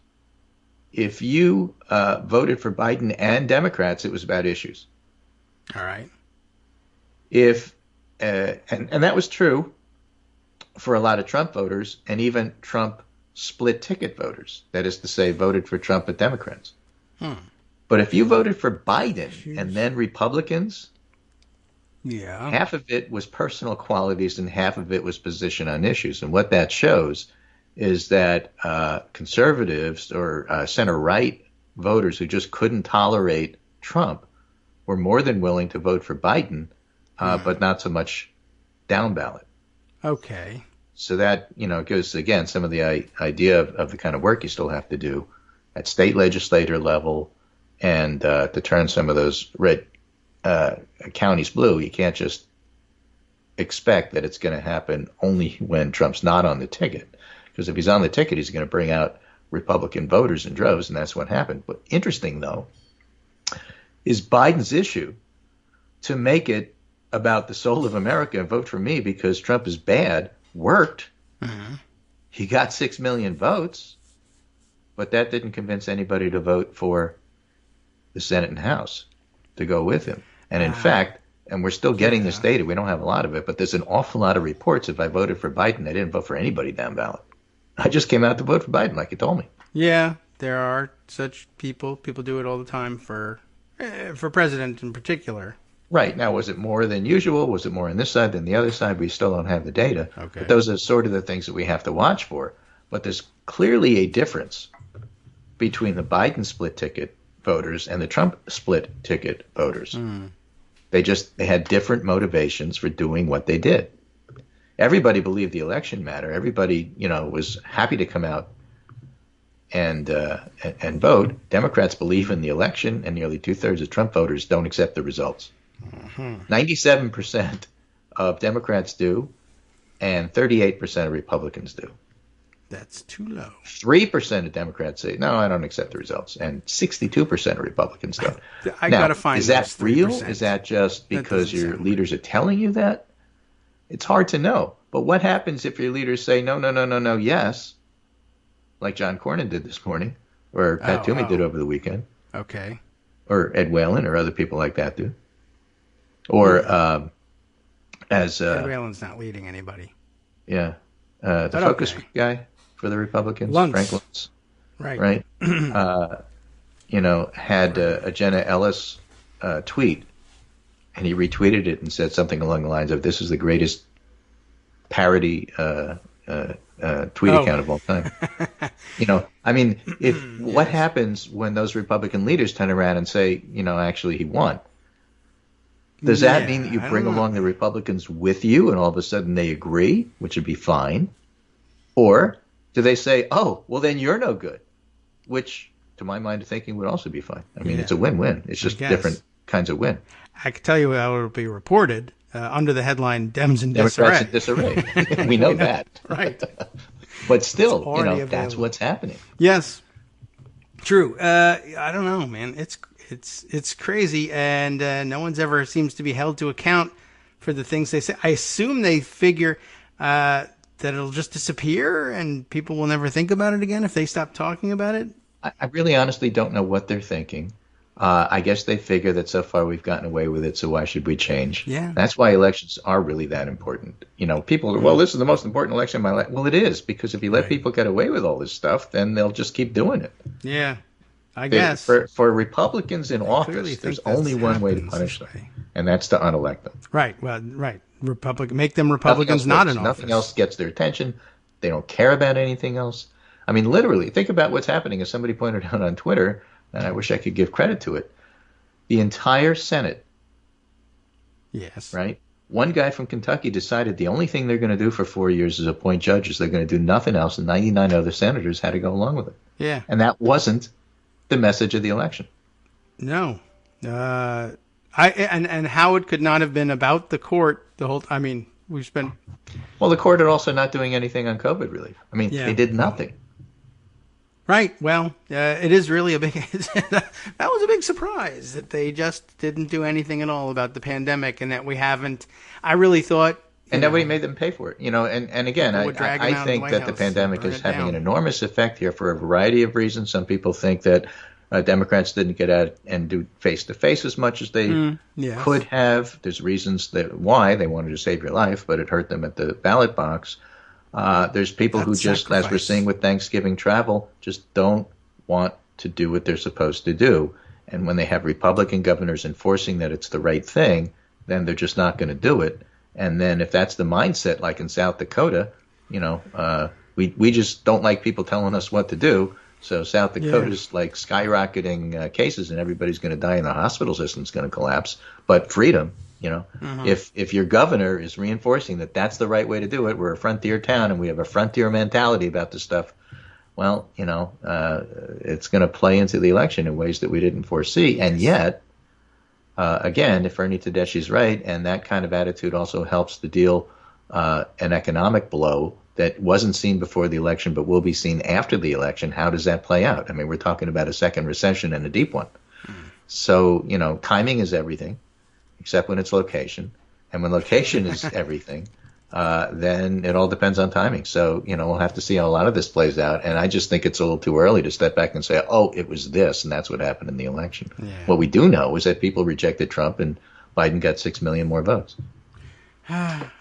if you voted for Biden and Democrats, it was about issues. All right. And that was true for a lot of Trump voters, and even Trump split ticket voters. That is to say, voted for Trump but Democrats. But if you voted for Biden and then Republicans, half of it was personal qualities and half of it was position on issues. And what that shows is that conservatives or center-right voters who just couldn't tolerate Trump were more than willing to vote for Biden, but not so much down ballot. Okay. So that, gives, again, some of the idea of the kind of work you still have to do at state legislator level, and to turn some of those red counties blue. You can't just expect that it's going to happen only when Trump's not on the ticket. Because if he's on the ticket, he's going to bring out Republican voters in droves, and that's what happened. But interesting, though, is Biden's issue to make it about the soul of America and vote for me because Trump is bad worked. Mm-hmm. He got 6 million votes, but that didn't convince anybody to vote for the Senate and House to go with him. And in fact, and we're still getting this data, we don't have a lot of it, but there's an awful lot of reports. If I voted for Biden, I didn't vote for anybody down ballot. I just came out to vote for Biden, like you told me. Yeah, there are such people. People do it all the time for president in particular. Right. Now, was it more than usual? Was it more on this side than the other side? We still don't have the data. Okay. But those are sort of the things that we have to watch for. But there's clearly a difference between the Biden split ticket voters and the Trump split ticket voters. Mm. They had different motivations for doing what they did. Everybody believed the election mattered. Everybody, was happy to come out and vote. Democrats believe in the election, and nearly 2/3 of Trump voters don't accept the results. Mm-hmm. 97% of Democrats do, and 38% of Republicans do. That's too low. 3% of Democrats say, no, I don't accept the results, and 62% of Republicans don't. I got to find is that real? Is that just because your leaders are telling you that? It's hard to know. But what happens if your leaders say, no, yes, like John Cornyn did this morning, or Pat Toomey did over the weekend? Okay. Or Ed Whalen, or other people like that do. Or Ed Whalen's not leading anybody. Yeah. The focus guy for the Republicans, Frank Luntz. Right. Had a Jenna Ellis tweet, and he retweeted it and said something along the lines of, this is the greatest parody tweet account of all time. What happens when those Republican leaders turn around and say, actually he won? Does that mean that you bring along the Republicans with you and all of a sudden they agree, which would be fine? Or do they say, oh, well, then you're no good, which to my mind of thinking would also be fine. It's a win-win. It's just different kinds of win. I can tell you how it will be reported under the headline Dems in Democrats disarray. in disarray. We know that. Right. But still, that's what's happening. Yes. True. I don't know, man. It's crazy, and no one's ever seems to be held to account for the things they say. I assume they figure that it'll just disappear and people will never think about it again if they stop talking about it. I really honestly don't know what they're thinking. I guess they figure that so far we've gotten away with it, so why should we change? Yeah. That's why elections are really that important. People are, well, this is the most important election of my life. Well, it is, because if you let people get away with all this stuff, then they'll just keep doing it. Yeah. I guess. For Republicans in office, there's only one way to punish them, and that's to unelect them. Right. Well, right. Make them Republicans not in office. Nothing else gets their attention. They don't care about anything else. Literally, think about what's happening. As somebody pointed out on Twitter, and I wish I could give credit to it, the entire Senate. Yes. Right? One guy from Kentucky decided the only thing they're going to do for 4 years is appoint judges. They're going to do nothing else, and 99 other senators had to go along with it. Yeah. And that wasn't the message of the election. No. And Howard could not have been about the court the whole time. We've spent... Well, the court are also not doing anything on COVID relief. They did nothing. Right. Well, it is really a big... that was a big surprise that they just didn't do anything at all about the pandemic, and that we haven't... I really thought... And nobody made them pay for it. And again, I think that the pandemic is having an enormous effect here for a variety of reasons. Some people think that Democrats didn't get out and do face-to-face as much as they could have. There's reasons why they wanted to save your life, but it hurt them at the ballot box. There's people who just, as we're seeing with Thanksgiving travel, just don't want to do what they're supposed to do. And when they have Republican governors enforcing that it's the right thing, then they're just not going to do it. And then if that's the mindset, like in South Dakota, we just don't like people telling us what to do. So South Dakota's like skyrocketing cases, and everybody's going to die, and the hospital system's going to collapse. But freedom, if your governor is reinforcing that that's the right way to do it, we're a frontier town and we have a frontier mentality about this stuff. Well, it's going to play into the election in ways that we didn't foresee. And yet, again, if Ernie Tedeschi's right, and that kind of attitude also helps to deal an economic blow that wasn't seen before the election but will be seen after the election, how does that play out? I mean, we're talking about a second recession and a deep one. So, timing is everything, except when it's location. And when location is everything, then it all depends on timing. So, we'll have to see how a lot of this plays out. And I just think it's a little too early to step back and say, oh, it was this, and that's what happened in the election. Yeah. What we do know is that people rejected Trump and Biden got 6 million more votes.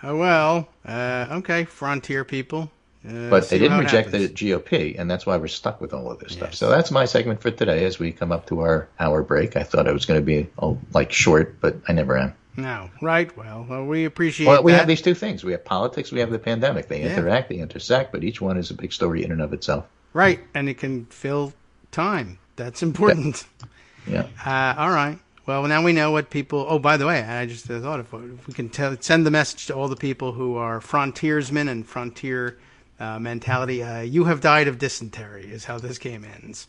Okay, frontier people. But they didn't reject the GOP, and that's why we're stuck with all of this stuff. So that's my segment for today as we come up to our hour break. I thought I was going to be short, but I never am. No, right. Well, we appreciate that. We have these two things. We have politics, we have the pandemic. They interact, they intersect, but each one is a big story in and of itself. Right, and it can fill time. That's important. Yeah. All right. Well, now we know what people... Oh, by the way, I just thought if we can send the message to all the people who are frontiersmen and frontier mentality, you have died of dysentery is how this game ends.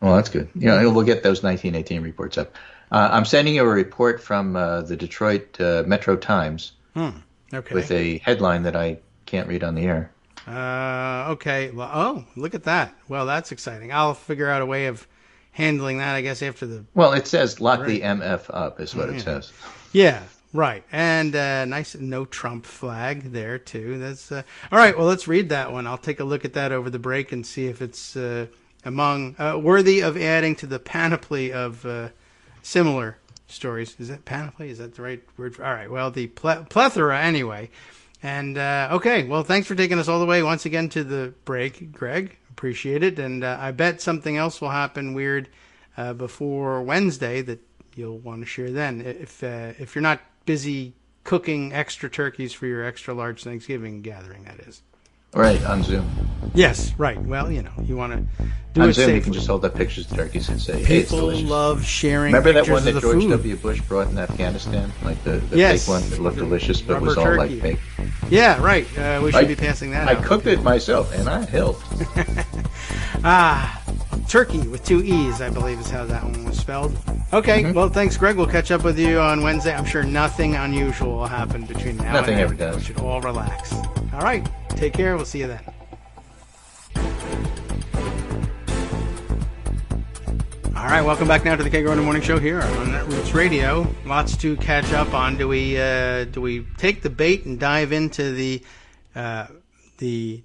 Well, that's good. We'll get those 1918 reports up. I'm sending you a report from the Detroit Metro Times with a headline that I can't read on the air. Okay. Well, look at that. Well, that's exciting. I'll figure out a way of handling that, I guess, after the... Well, it says lock the MF up is what it says. Yeah, right. And nice no Trump flag there, too. That's all right, well, let's read that one. I'll take a look at that over the break and see if it's worthy of adding to the panoply of similar stories. Is that panoply? Is that the right word? All right, well, the plethora anyway. And, okay, well, thanks for taking us all the way once again to the break, Greg. Appreciate it. And I bet something else will happen weird before Wednesday that you'll want to share then. If you're not busy cooking extra turkeys for your extra large Thanksgiving gathering, that is. Right, on Zoom. Yes, right. Well, you want to do on it Zoom, safely. You can just hold up pictures of turkeys and say, hey, it's delicious. People love sharing Remember pictures that one that of the George food. W. Bush brought in Afghanistan? Like the Yes. fake one that looked delicious but was Rubber all turkey. like fake? Yeah, right. We should be passing that out. I cooked it myself, and I helped. Turkey with 2 E's, I believe is how that one was spelled. Okay, well, thanks, Greg. We'll catch up with you on Wednesday. I'm sure nothing unusual will happen between now and then. Nothing ever does. We should all relax. All right, take care. We'll see you then. All right, welcome back now to the Kagro in the Morning Show here on Roots Radio. Lots to catch up on. Do we take the bait and dive into the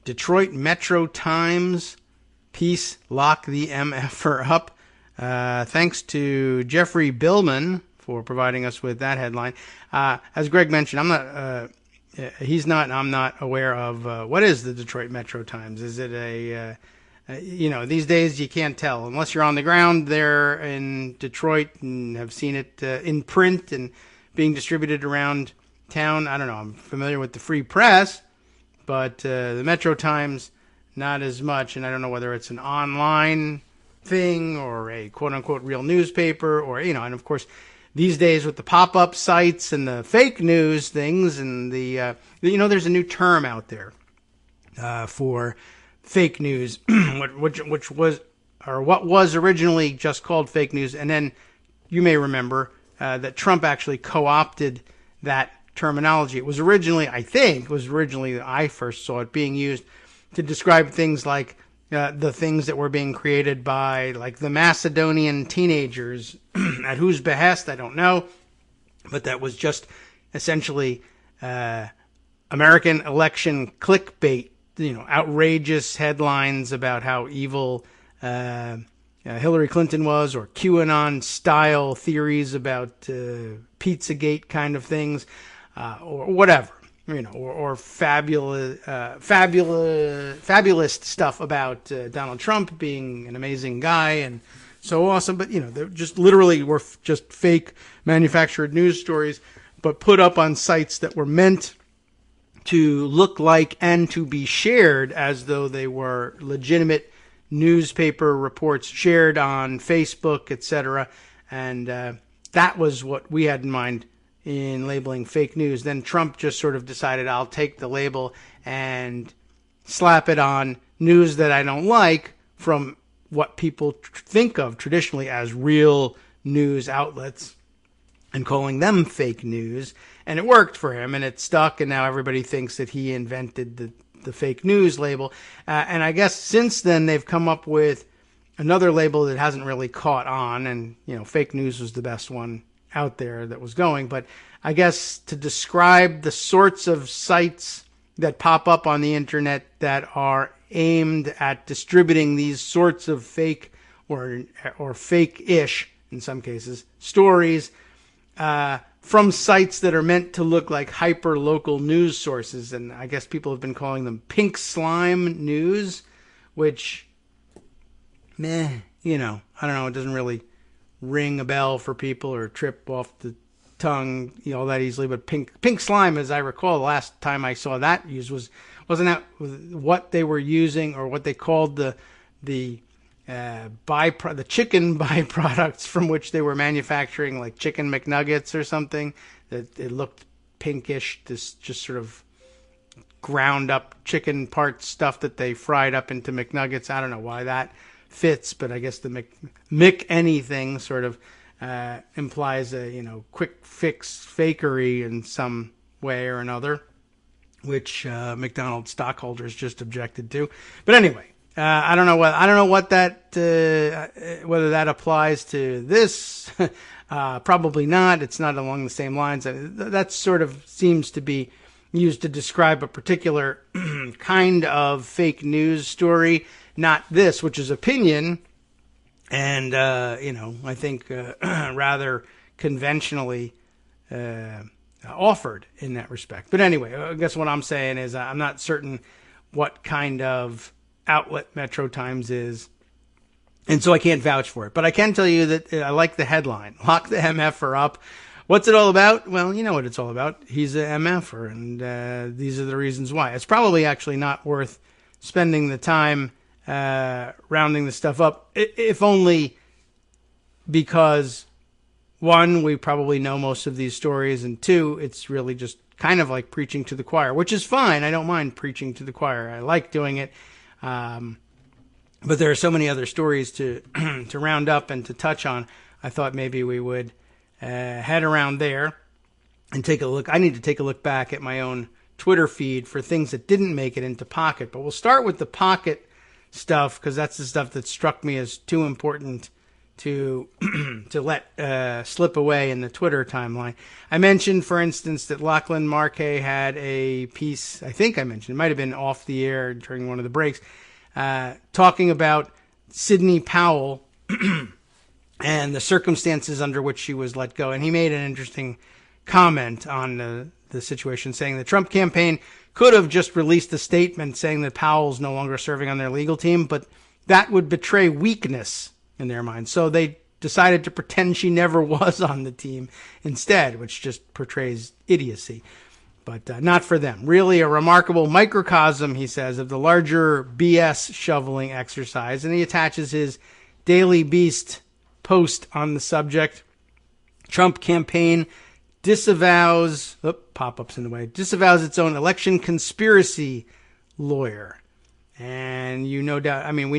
Detroit Metro Times piece, Lock the MFer Up? Thanks to Jeffrey Billman for providing us with that headline. As Greg mentioned, I'm not aware of what is the Detroit Metro Times. Is it a these days you can't tell unless you're on the ground there in Detroit and have seen it in print and being distributed around town. I don't know. I'm familiar with the Free Press, but the Metro Times, not as much. And I don't know whether it's an online thing or a quote-unquote real newspaper or, and of course, these days with the pop-up sites and the fake news things and there's a new term out there for fake news, which was, or what was originally just called fake news. And then you may remember that Trump actually co-opted that terminology. It was originally, I first saw it being used to describe things like the things that were being created by like the Macedonian teenagers at whose behest, I don't know, but that was just essentially American election clickbait. Outrageous headlines about how evil Hillary Clinton was, or QAnon-style theories about Pizzagate kind of things, or whatever, or fabulous stuff about Donald Trump being an amazing guy and so awesome. But, they just literally were just fake manufactured news stories, but put up on sites that were meant to look like and to be shared as though they were legitimate newspaper reports shared on Facebook, etc. And that was what we had in mind in labeling fake news. Then Trump just sort of decided, I'll take the label and slap it on news that I don't like from what people think of traditionally as real news outlets, and calling them fake news. And it worked for him, and it stuck, and now everybody thinks that he invented the fake news label. And I guess since then they've come up with another label that hasn't really caught on, and fake news was the best one out there that was going. But I guess to describe the sorts of sites that pop up on the internet that are aimed at distributing these sorts of fake or fake-ish, in some cases, stories from sites that are meant to look like hyper-local news sources. And I guess people have been calling them pink slime news, which, I don't know, it doesn't really ring a bell for people or trip off the tongue, all that easily. But pink slime, as I recall, the last time I saw that used wasn't that what they were using, or what they called the chicken byproducts from which they were manufacturing, like chicken McNuggets or something, that it looked pinkish, this just sort of ground up chicken part stuff that they fried up into McNuggets. I don't know why that fits, but I guess the Mc anything sort of implies a quick fix fakery in some way or another, which McDonald's stockholders just objected to. But anyway, I don't know what that whether that applies to this. Probably not. It's not along the same lines. That sort of seems to be used to describe a particular kind of fake news story, not this, which is opinion, and I think rather conventionally offered in that respect. But anyway, I guess what I'm saying is I'm not certain what kind of outlet Metro Times is, and so I can't vouch for it. But I can tell you that I like the headline: "Lock the MFer up." What's it all about? Well, you know what it's all about. He's a MFer, and these are the reasons why. It's probably actually not worth spending the time rounding the stuff up, if only because, one, we probably know most of these stories, and two, it's really just kind of like preaching to the choir, which is fine. I don't mind preaching to the choir. I like doing it. But there are so many other stories to to round up and to touch on. I thought maybe we would head around there and take a look. I need to take a look back at my own Twitter feed for things that didn't make it into Pocket. But we'll start with the Pocket stuff, because that's the stuff that struck me as too important to to let slip away in the Twitter timeline. I mentioned, for instance, that Lachlan Markay had a piece, I think I mentioned, it might have been off the air during one of the breaks, talking about Sidney Powell and the circumstances under which she was let go. And he made an interesting comment on the situation, saying the Trump campaign could have just released a statement saying that Powell's no longer serving on their legal team, but that would betray weakness in their minds. So they decided to pretend she never was on the team instead, which just portrays idiocy. But not for them. Really a remarkable microcosm, he says, of the larger BS shoveling exercise. And he attaches his Daily Beast post on the subject. Trump campaign disavows, pop-ups in the way, disavows its own election conspiracy lawyer. And we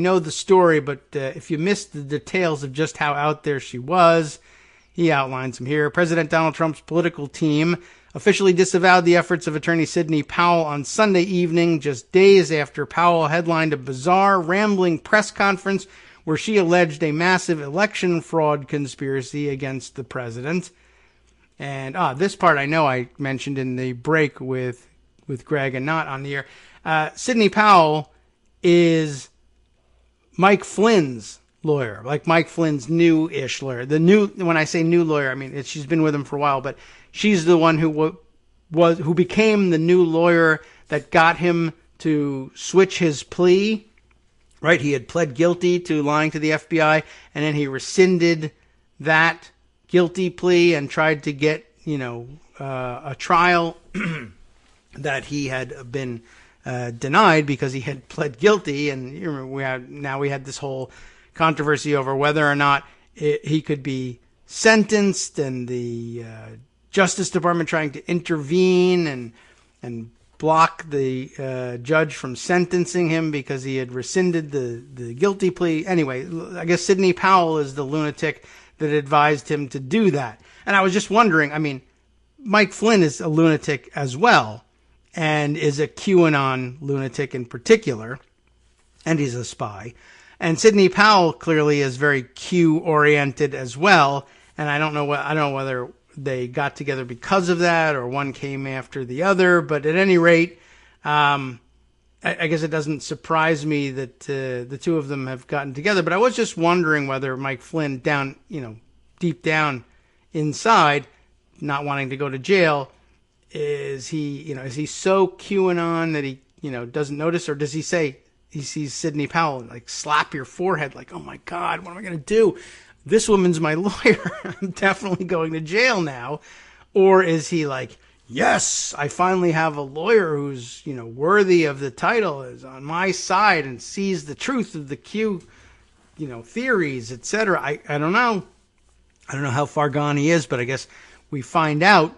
know the story, but if you missed the details of just how out there she was, he outlines them here. President Donald Trump's political team officially disavowed the efforts of attorney Sidney Powell on Sunday evening, just days after Powell headlined a bizarre, rambling press conference where she alleged a massive election fraud conspiracy against the president. And this part I know I mentioned in the break with Greg and not on the air. Sidney Powell is Mike Flynn's lawyer, like Mike Flynn's new-ish lawyer. When I say new lawyer, I mean she's been with him for a while, but she's the one who became the new lawyer that got him to switch his plea. Right, he had pled guilty to lying to the FBI, and then he rescinded that guilty plea and tried to get, a trial that he had been denied because he had pled guilty. And we had this whole controversy over whether or not he could be sentenced, and the Justice Department trying to intervene and block the judge from sentencing him because he had rescinded the guilty plea. Anyway, I guess Sidney Powell is the lunatic that advised him to do that. And I was just wondering, Mike Flynn is a lunatic as well. and is a QAnon lunatic in particular, and he's a spy. And Sidney Powell clearly is very Q-oriented as well, and I don't know whether they got together because of that or one came after the other, but at any rate, I guess it doesn't surprise me that the two of them have gotten together. But I was just wondering whether Mike Flynn, deep down inside, not wanting to go to jail, is he so QAnon that he, doesn't notice, or does he say he sees Sidney Powell like slap your forehead like, oh my God, what am I going to do? This woman's my lawyer. I'm definitely going to jail now. Or is he like, yes, I finally have a lawyer who's, worthy of the title, is on my side and sees the truth of the Q, theories, etc. I don't know. I don't know how far gone he is, but I guess we find out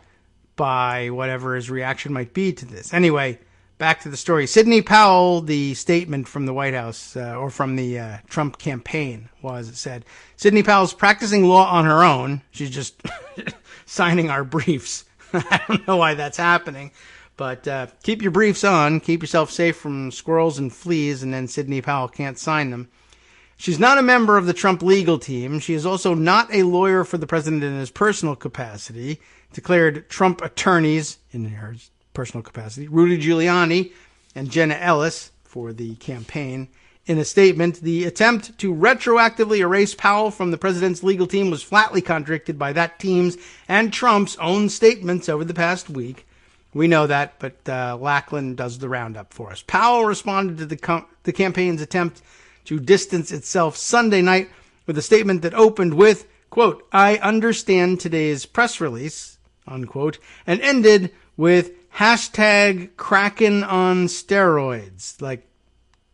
by whatever his reaction might be to this. Anyway, back to the story. Sidney Powell, the statement from the White House, or from the Trump campaign was, it said, Sidney Powell's practicing law on her own. She's just signing our briefs. I don't know why that's happening, but keep your briefs on. Keep yourself safe from squirrels and fleas, and then Sidney Powell can't sign them. She's not a member of the Trump legal team. She is also not a lawyer for the president in his personal capacity, declared Trump attorneys in her personal capacity, Rudy Giuliani and Jenna Ellis for the campaign. In a statement, the attempt to retroactively erase Powell from the president's legal team was flatly contradicted by that team's and Trump's own statements over the past week. We know that, but Lackland does the roundup for us. Powell responded to the campaign's attempt to distance itself Sunday night with a statement that opened with, quote, I understand today's press release, unquote, and ended with hashtag Kraken on steroids, like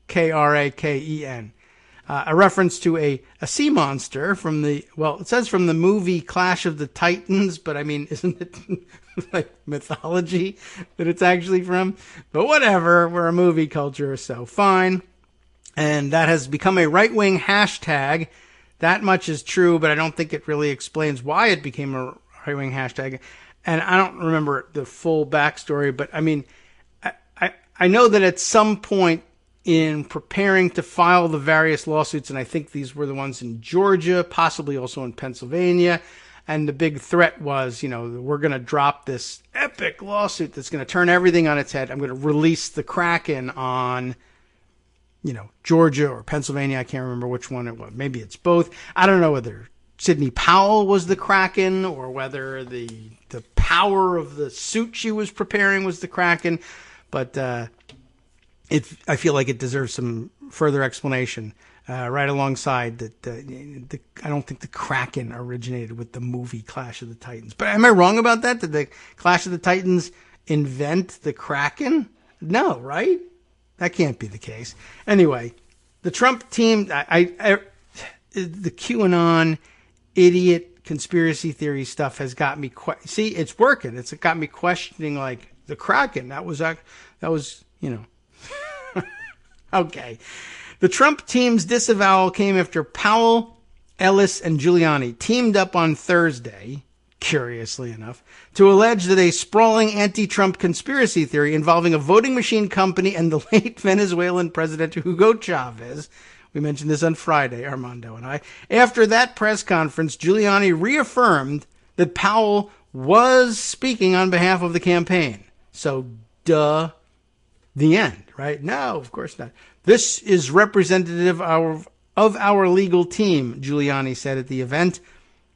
Kraken, a reference to a sea monster from it says from the movie Clash of the Titans, but I mean, isn't it like mythology that it's actually from? But whatever, we're a movie culture, so fine. And that has become a right-wing hashtag. That much is true, but I don't think it really explains why it became a right-wing hashtag. And I don't remember the full backstory, but I mean, I know that at some point in preparing to file the various lawsuits, and I think these were the ones in Georgia, possibly also in Pennsylvania, and the big threat was, we're going to drop this epic lawsuit that's going to turn everything on its head. I'm going to release the Kraken on, Georgia or Pennsylvania. I can't remember which one it was. Maybe it's both. I don't know whether Sidney Powell was the Kraken or whether the power of the suit she was preparing was the Kraken, but I feel like it deserves some further explanation right alongside that. I don't think the Kraken originated with the movie Clash of the Titans. But am I wrong about that? Did the Clash of the Titans invent the Kraken? No, right? That can't be the case. Anyway, the Trump team, the QAnon idiot conspiracy theory stuff has got me. See, it's working. It's got me questioning, like, the Kraken. That was. Okay. The Trump team's disavowal came after Powell, Ellis, and Giuliani teamed up on Thursday, curiously enough, to allege that a sprawling anti-Trump conspiracy theory involving a voting machine company and the late Venezuelan President Hugo Chavez. We mentioned this on Friday, Armando and I. After that press conference, Giuliani reaffirmed that Powell was speaking on behalf of the campaign. So, the end, right? No, of course not. This is representative of our legal team, Giuliani said at the event.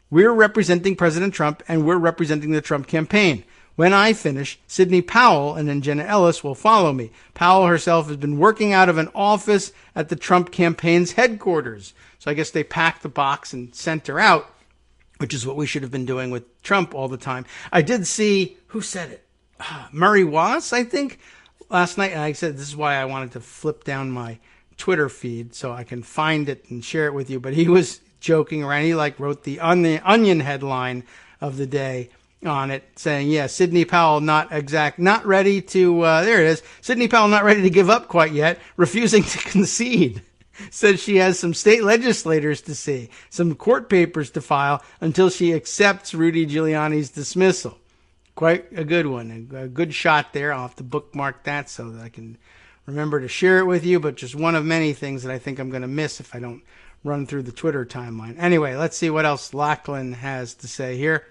We're representing President Trump, and we're representing the Trump campaign. When I finish, Sidney Powell and then Jenna Ellis will follow me. Powell herself has been working out of an office at the Trump campaign's headquarters. So I guess they packed the box and sent her out, which is what we should have been doing with Trump all the time. I did see, who said it? Murray Wass, I think, last night. And I said, this is why I wanted to flip down my Twitter feed so I can find it and share it with you. But he was joking around. He wrote the Onion headline of the day on it, saying, yeah, Sidney Powell not ready to, there it is, Sidney Powell not ready to give up quite yet, refusing to concede. Says she has some state legislators to see, some court papers to file until she accepts Rudy Giuliani's dismissal. quite a good one. A good shot there. I'll have to bookmark that so that I can remember to share it with you, but just one of many things that I think I'm going to miss if I don't run through the Twitter timeline. Anyway, let's see what else Lachlan has to say here.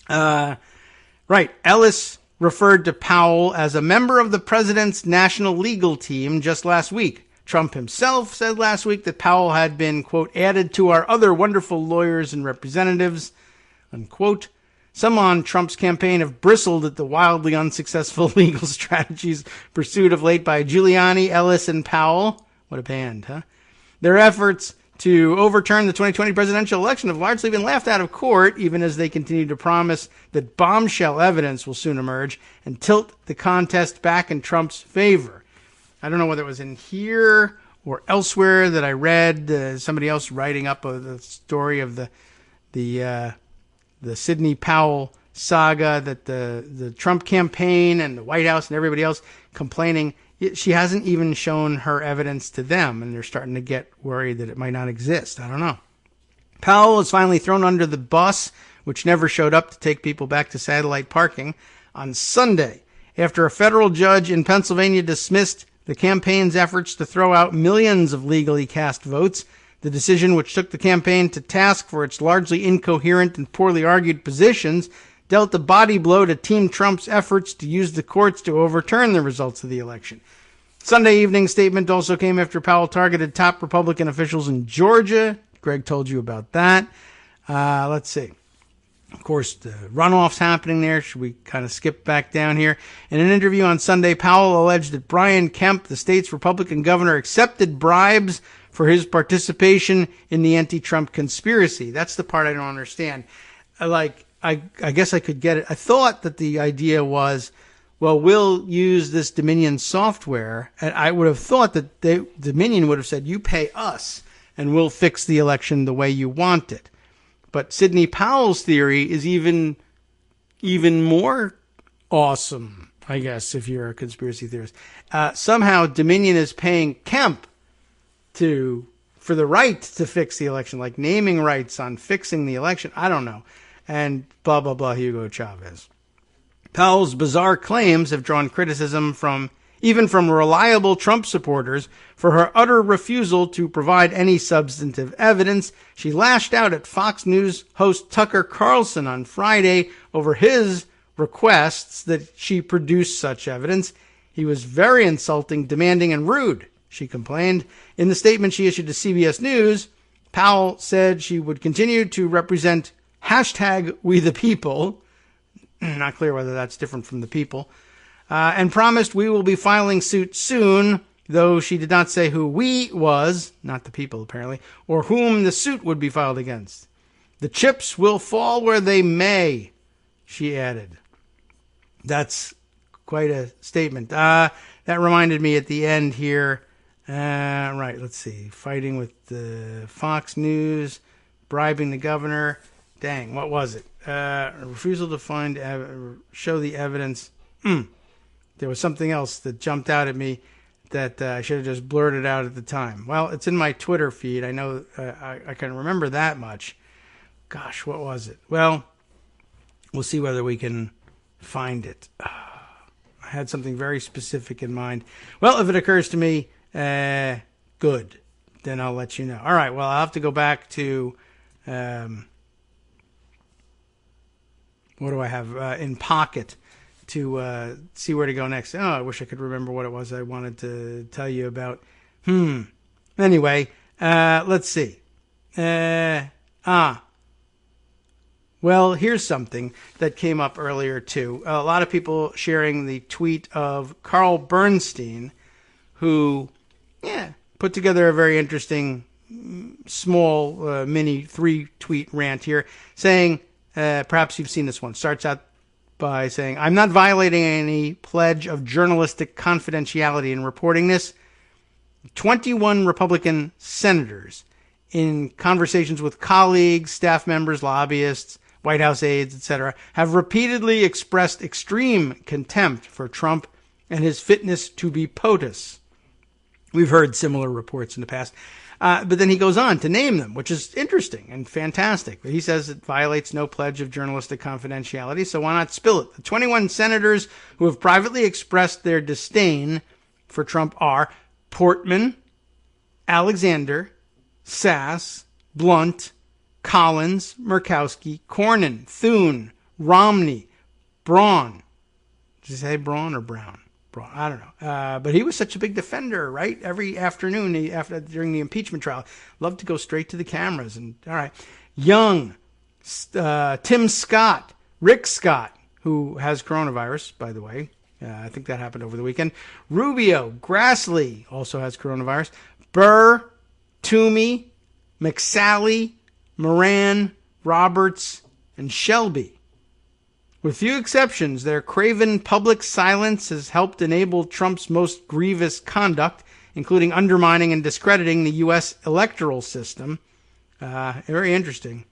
Right. Ellis referred to Powell as a member of the president's national legal team just last week. Trump himself said last week that Powell had been, quote, added to our other wonderful lawyers and representatives, unquote. Some on Trump's campaign have bristled at the wildly unsuccessful legal strategies pursued of late by Giuliani, Ellis, and Powell. What a band, huh? Their efforts to overturn the 2020 presidential election have largely been laughed out of court, even as they continue to promise that bombshell evidence will soon emerge and tilt the contest back in Trump's favor. I don't know whether it was in here or elsewhere that I read somebody else writing up the story of the Sidney Powell saga, that the Trump campaign and the White House and everybody else complaining. She hasn't even shown her evidence to them, and they're starting to get worried that it might not exist. I don't know. Powell was finally thrown under the bus, which never showed up to take people back to satellite parking, on Sunday, after a federal judge in Pennsylvania dismissed the campaign's efforts to throw out millions of legally cast votes. The decision, which took the campaign to task for its largely incoherent and poorly argued positions, dealt a body blow to Team Trump's efforts to use the courts to overturn the results of the election. Sunday evening's statement also came after Powell targeted top Republican officials in Georgia. Greg told you about that. Let's see. Of course, the runoff's happening there. Should we kind of skip back down here? In an interview on Sunday, Powell alleged that Brian Kemp, the state's Republican governor, accepted bribes for his participation in the anti-Trump conspiracy. That's the part I don't understand. I guess I could get it. I thought that the idea was, well, we'll use this Dominion software, and I would have thought that Dominion would have said, you pay us, and we'll fix the election the way you want it. But Sidney Powell's theory is even more awesome, I guess, if you're a conspiracy theorist. Somehow Dominion is paying Kemp for the right to fix the election, like naming rights on fixing the election. I don't know. And blah, blah, blah, Hugo Chavez. Powell's bizarre claims have drawn criticism even from reliable Trump supporters for her utter refusal to provide any substantive evidence. She lashed out at Fox News host Tucker Carlson on Friday over his requests that she produce such evidence. He was very insulting, demanding, and rude, she complained. In the statement she issued to CBS News, Powell said she would continue to represent #We the People, not clear whether that's different from the people, and promised we will be filing suit soon, though she did not say who we was, not the people apparently, or whom the suit would be filed against. The chips will fall where they may, she added. That's quite a statement. That reminded me at the end here. Right, let's see. Fighting with the Fox News, bribing the governor. Dang, what was it? Refusal to show the evidence. There was something else that jumped out at me that I should have just blurted out at the time. Well, it's in my Twitter feed. I know I can remember that much. Gosh, what was it? Well, we'll see whether we can find it. I had something very specific in mind. Well, if it occurs to me, good. Then I'll let you know. All right, well, I'll have to go back to... what do I have in pocket to see where to go next? Oh, I wish I could remember what it was I wanted to tell you about. Anyway, let's see. Well, here's something that came up earlier, too. A lot of people sharing the tweet of Carl Bernstein, who, put together a very interesting, small, mini 3-tweet rant here, saying... perhaps you've seen this one. Starts out by saying, I'm not violating any pledge of journalistic confidentiality in reporting this. 21 Republican senators, in conversations with colleagues, staff members, lobbyists, White House aides, etc., have repeatedly expressed extreme contempt for Trump and his fitness to be POTUS. We've heard similar reports in the past. But then he goes on to name them, which is interesting and fantastic. But he says it violates no pledge of journalistic confidentiality, so why not spill it? The 21 senators who have privately expressed their disdain for Trump are Portman, Alexander, Sass, Blunt, Collins, Murkowski, Cornyn, Thune, Romney, Braun. Did you say Braun or Brown? Braun, I don't know. But he was such a big defender, right? Every afternoon during the impeachment trial, loved to go straight to the cameras. And all right, Young, Tim Scott, Rick Scott, who has coronavirus, by the way. I think that happened over the weekend. Rubio, Grassley also has coronavirus. Burr, Toomey, McSally, Moran, Roberts, and Shelby. With few exceptions, their craven public silence has helped enable Trump's most grievous conduct, including undermining and discrediting the U.S. electoral system. Very interesting.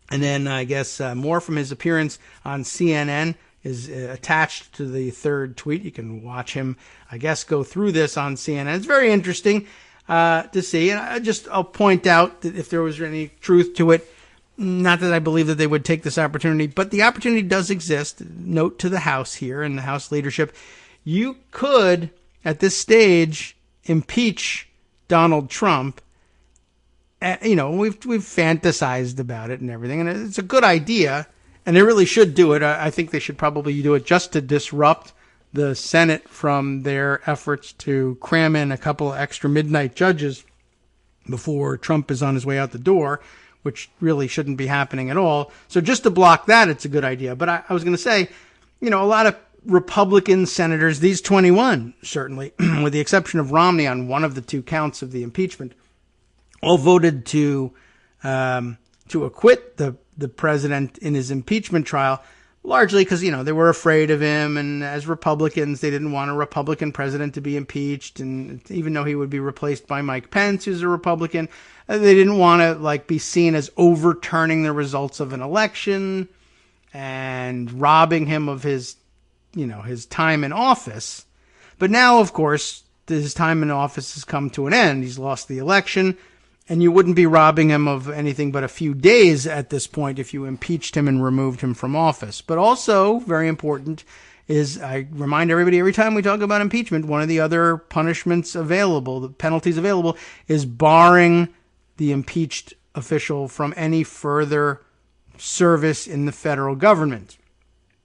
And then I guess more from his appearance on CNN is attached to the third tweet. You can watch him, I guess, go through this on CNN. It's very interesting to see. And I'll point out that if there was any truth to it, not that I believe that they would take this opportunity, but the opportunity does exist. Note to the House here and the House leadership. You could, at this stage, impeach Donald Trump. We've fantasized about it and everything, and it's a good idea, and they really should do it. I think they should probably do it just to disrupt the Senate from their efforts to cram in a couple of extra midnight judges before Trump is on his way out the door, which really shouldn't be happening at all. So just to block that, it's a good idea. But I was going to say, a lot of Republican senators, these 21 certainly, with the exception of Romney on one of the two counts of the impeachment, all voted to acquit the president in his impeachment trial, largely because, they were afraid of him. And as Republicans, they didn't want a Republican president to be impeached. And even though he would be replaced by Mike Pence, who's a Republican, they didn't want to be seen as overturning the results of an election and robbing him of his time in office. But now, of course, his time in office has come to an end. He's lost the election, and you wouldn't be robbing him of anything but a few days at this point if you impeached him and removed him from office. But also, very important, is I remind everybody every time we talk about impeachment, one of the other punishments available, the penalties available, is barring the impeached official from any further service in the federal government.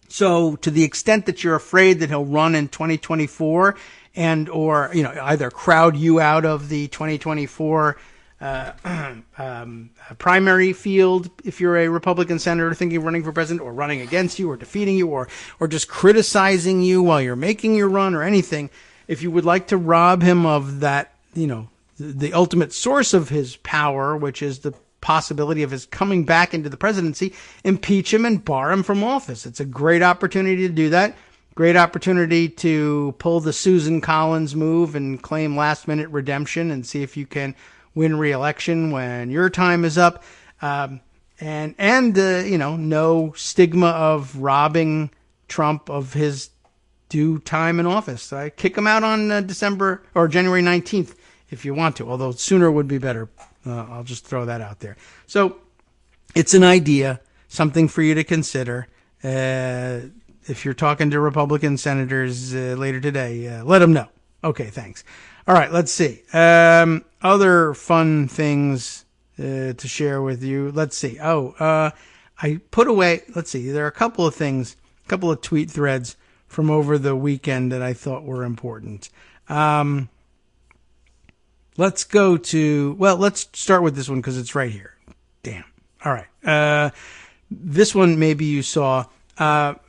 So to the extent that you're afraid that he'll run in 2024 and or either crowd you out of the 2024 primary field if you're a Republican senator thinking of running for president, or running against you or defeating you, or just criticizing you while you're making your run or anything, if you would like to rob him of that, the ultimate source of his power, which is the possibility of his coming back into the presidency, impeach him and bar him from office. It's a great opportunity to do that. Great opportunity to pull the Susan Collins move and claim last-minute redemption and see if you can win re-election when your time is up. No stigma of robbing Trump of his due time in office. So I kick him out on December or January 19th if you want to, although sooner would be better. I'll just throw that out there. So it's an idea, something for you to consider. If you're talking to Republican senators later today, let them know. Okay, thanks. All right, let's see. Other fun things to share with you. Let's see. I put away, there are a couple of things, a couple of tweet threads from over the weekend that I thought were important. Let's start with this one because it's right here. Damn. All right. This one maybe you saw.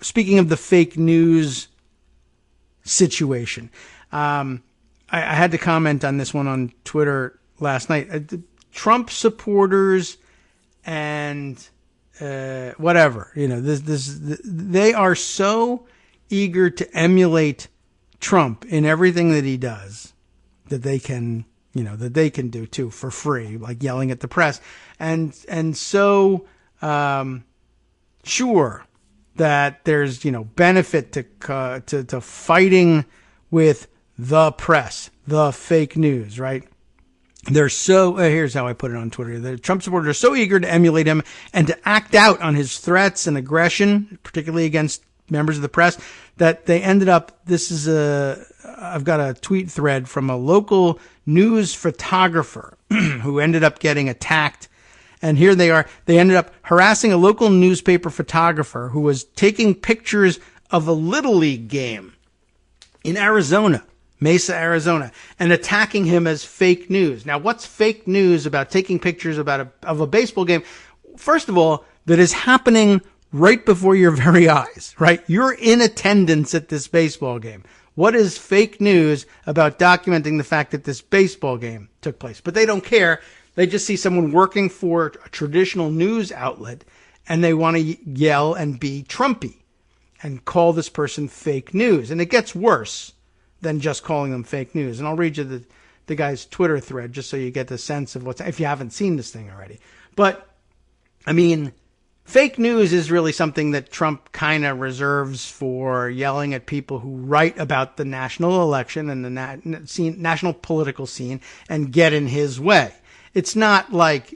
Speaking of the fake news situation, I had to comment on this one on Twitter last night. Trump supporters and whatever, they are so eager to emulate Trump in everything that he does that they can do too for free, like yelling at the press, and so sure that there's benefit to fighting with the press, the fake news, right? They're so, here's how I put it on Twitter. The Trump supporters are so eager to emulate him and to act out on his threats and aggression, particularly against members of the press, that they ended up, I've got a tweet thread from a local news photographer who ended up getting attacked. And here they are. They ended up harassing a local newspaper photographer who was taking pictures of a Little League game in Arizona. Mesa, Arizona, and attacking him as fake news. Now, what's fake news about taking pictures of a baseball game? First of all, that is happening right before your very eyes, right? You're in attendance at this baseball game. What is fake news about documenting the fact that this baseball game took place? But they don't care. They just see someone working for a traditional news outlet, and they want to yell and be Trumpy and call this person fake news. And it gets worse than just calling them fake news. And I'll read you the guy's Twitter thread just so you get the sense of if you haven't seen this thing already. But, I mean, fake news is really something that Trump kind of reserves for yelling at people who write about the national election and the national political scene and get in his way. It's not like,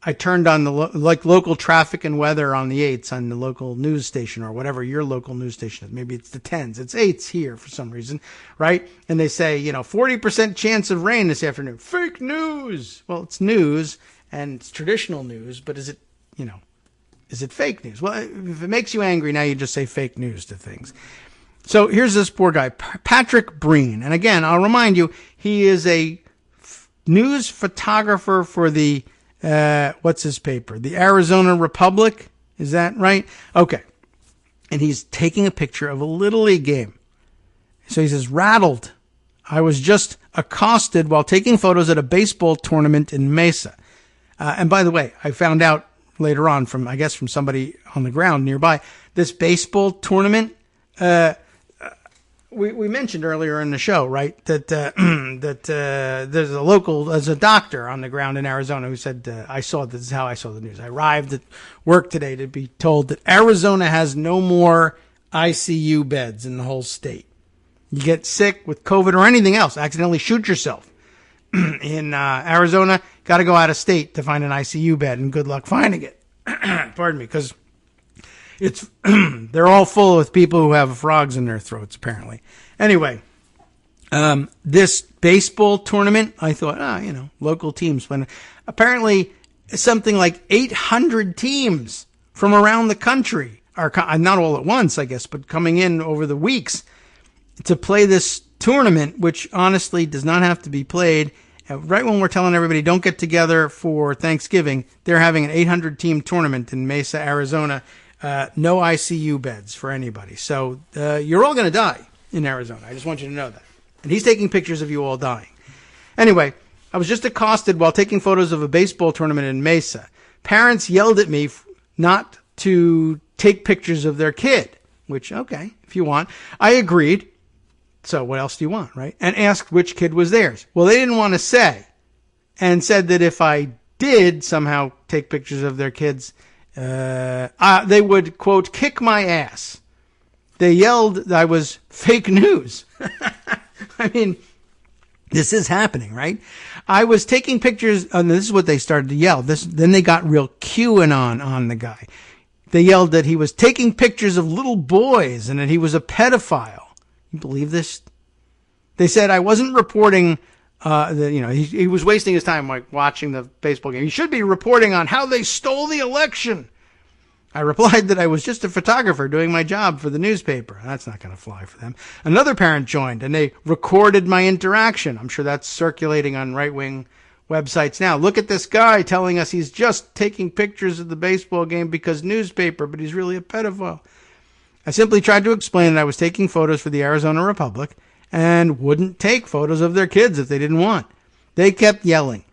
I turned on the local traffic and weather on the 8s on the local news station or whatever your local news station is. Maybe it's the 10s. It's 8s here for some reason, right? And they say, 40% chance of rain this afternoon. Fake news. Well, it's news and it's traditional news, but is it fake news? Well, if it makes you angry, now you just say fake news to things. So here's this poor guy, Patrick Breen. And again, I'll remind you, he is a news photographer for the what's his paper? The Arizona Republic. Is that right? Okay. And he's taking a picture of a Little League game. So he says, rattled. I was just accosted while taking photos at a baseball tournament in Mesa. And by the way, I found out later on from somebody on the ground nearby, this baseball tournament, we mentioned earlier in the show, right, that there's a doctor on the ground in Arizona who said, this is how I saw the news. I arrived at work today to be told that Arizona has no more ICU beds in the whole state. You get sick with COVID or anything else, accidentally shoot yourself in Arizona, got to go out of state to find an ICU bed, and good luck finding it. Pardon me, because they're all full with people who have frogs in their throats, apparently. Anyway, this baseball tournament, I thought, local teams. When apparently something like 800 teams from around the country are, not all at once, I guess, but coming in over the weeks to play this tournament, which honestly does not have to be played. Right when we're telling everybody don't get together for Thanksgiving, they're having an 800-team tournament in Mesa, Arizona. No ICU beds for anybody. So you're all going to die in Arizona. I just want you to know that. And he's taking pictures of you all dying. Anyway, I was just accosted while taking photos of a baseball tournament in Mesa. Parents yelled at me not to take pictures of their kid, which, okay, if you want. I agreed. So what else do you want, right? And asked which kid was theirs. Well, they didn't want to say, and said that if I did somehow take pictures of their kids, they would, quote, kick my ass. They yelled that I was fake news. I mean, this is happening, right? I was taking pictures, and this is what they started to yell. Then they got real QAnon on the guy. They yelled that he was taking pictures of little boys and that he was a pedophile. You believe this? They said I wasn't reporting he was wasting his time like watching the baseball game. He should be reporting on how they stole the election. I replied that I was just a photographer doing my job for the newspaper. That's not going to fly for them. Another parent joined, and they recorded my interaction. I'm sure that's circulating on right-wing websites now. Look at this guy telling us he's just taking pictures of the baseball game because newspaper, but he's really a pedophile. I simply tried to explain that I was taking photos for the Arizona Republic and wouldn't take photos of their kids if they didn't want. They kept yelling.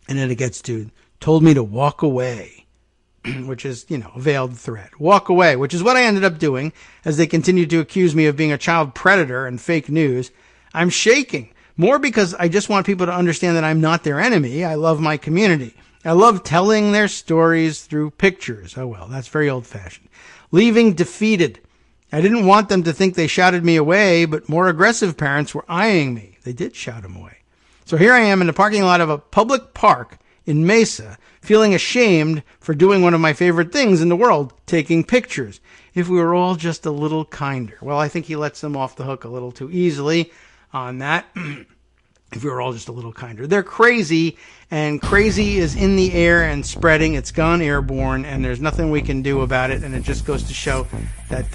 And then it gets to, told me to walk away, which is, a veiled threat. Walk away, which is what I ended up doing as they continued to accuse me of being a child predator and fake news. I'm shaking, more because I just want people to understand that I'm not their enemy. I love my community. I love telling their stories through pictures. Oh, well, that's very old-fashioned. Leaving defeated. I didn't want them to think they shouted me away, but more aggressive parents were eyeing me. They did shout him away. So here I am in the parking lot of a public park in Mesa, feeling ashamed for doing one of my favorite things in the world, taking pictures. If we were all just a little kinder. Well, I think he lets them off the hook a little too easily on that. If we were all just a little kinder. They're crazy, and crazy is in the air and spreading. It's gone airborne, and there's nothing we can do about it, and it just goes to show that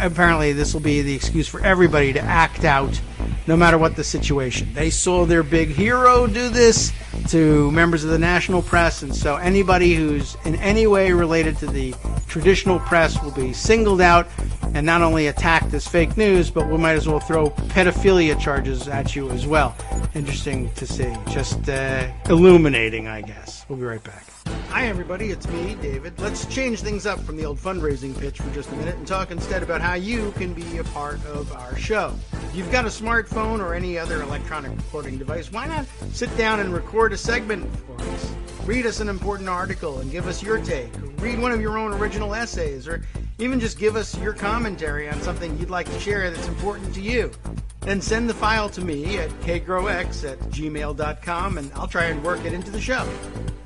apparently this will be the excuse for everybody to act out no matter what the situation. They saw their big hero do this to members of the national press, and so anybody who's in any way related to the traditional press will be singled out and not only attacked as fake news, but we might as well throw pedophilia charges at you as well. Interesting to see. Just illuminating, I guess. We'll be right back. Hi, everybody. It's me, David. Let's change things up from the old fundraising pitch for just a minute and talk instead about how you can be a part of our show. If you've got a smartphone or any other electronic recording device, why not sit down and record a segment for us? Read us an important article and give us your take. Read one of your own original essays, or even just give us your commentary on something you'd like to share that's important to you. Then send the file to me at kagrox@gmail.com, and I'll try and work it into the show.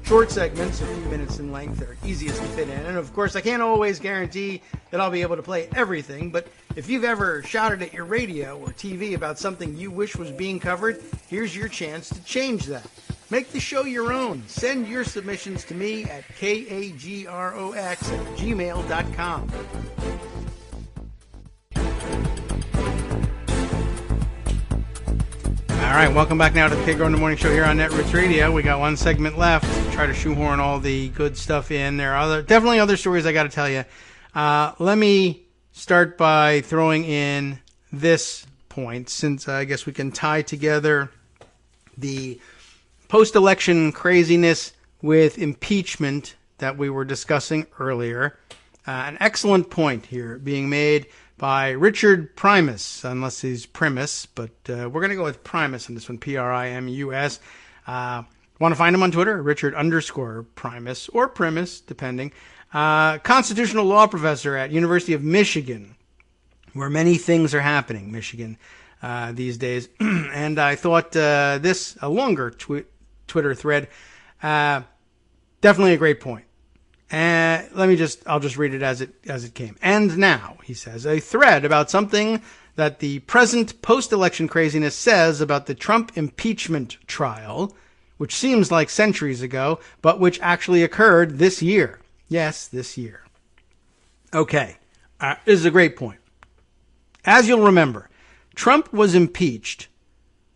Short segments, a few minutes in length, are easiest to fit in. And of course, I can't always guarantee that I'll be able to play everything, but if you've ever shouted at your radio or TV about something you wish was being covered, here's your chance to change that. Make the show your own. Send your submissions to me at kagrox@gmail.com. All right, welcome back now to the Kagro in the Morning Show here on Netroots Radio. We got one segment left. Try to shoehorn all the good stuff in. There are definitely other stories I got to tell you. Let me start by throwing in this point, since I guess we can tie together the post-election craziness with impeachment that we were discussing earlier. An excellent point here being made by Richard Primus, unless he's Primus, but we're going to go with Primus on this one, Primus. Want to find him on Twitter, Richard_Primus, or Primus, depending. Constitutional law professor at University of Michigan, where many things are happening, Michigan, these days. And I thought this, a longer Twitter thread, definitely a great point. I'll just read it as it came. And now, he says, a thread about something that the present post-election craziness says about the Trump impeachment trial, which seems like centuries ago, but which actually occurred this year. Yes, this year. Okay, this is a great point. As you'll remember, Trump was impeached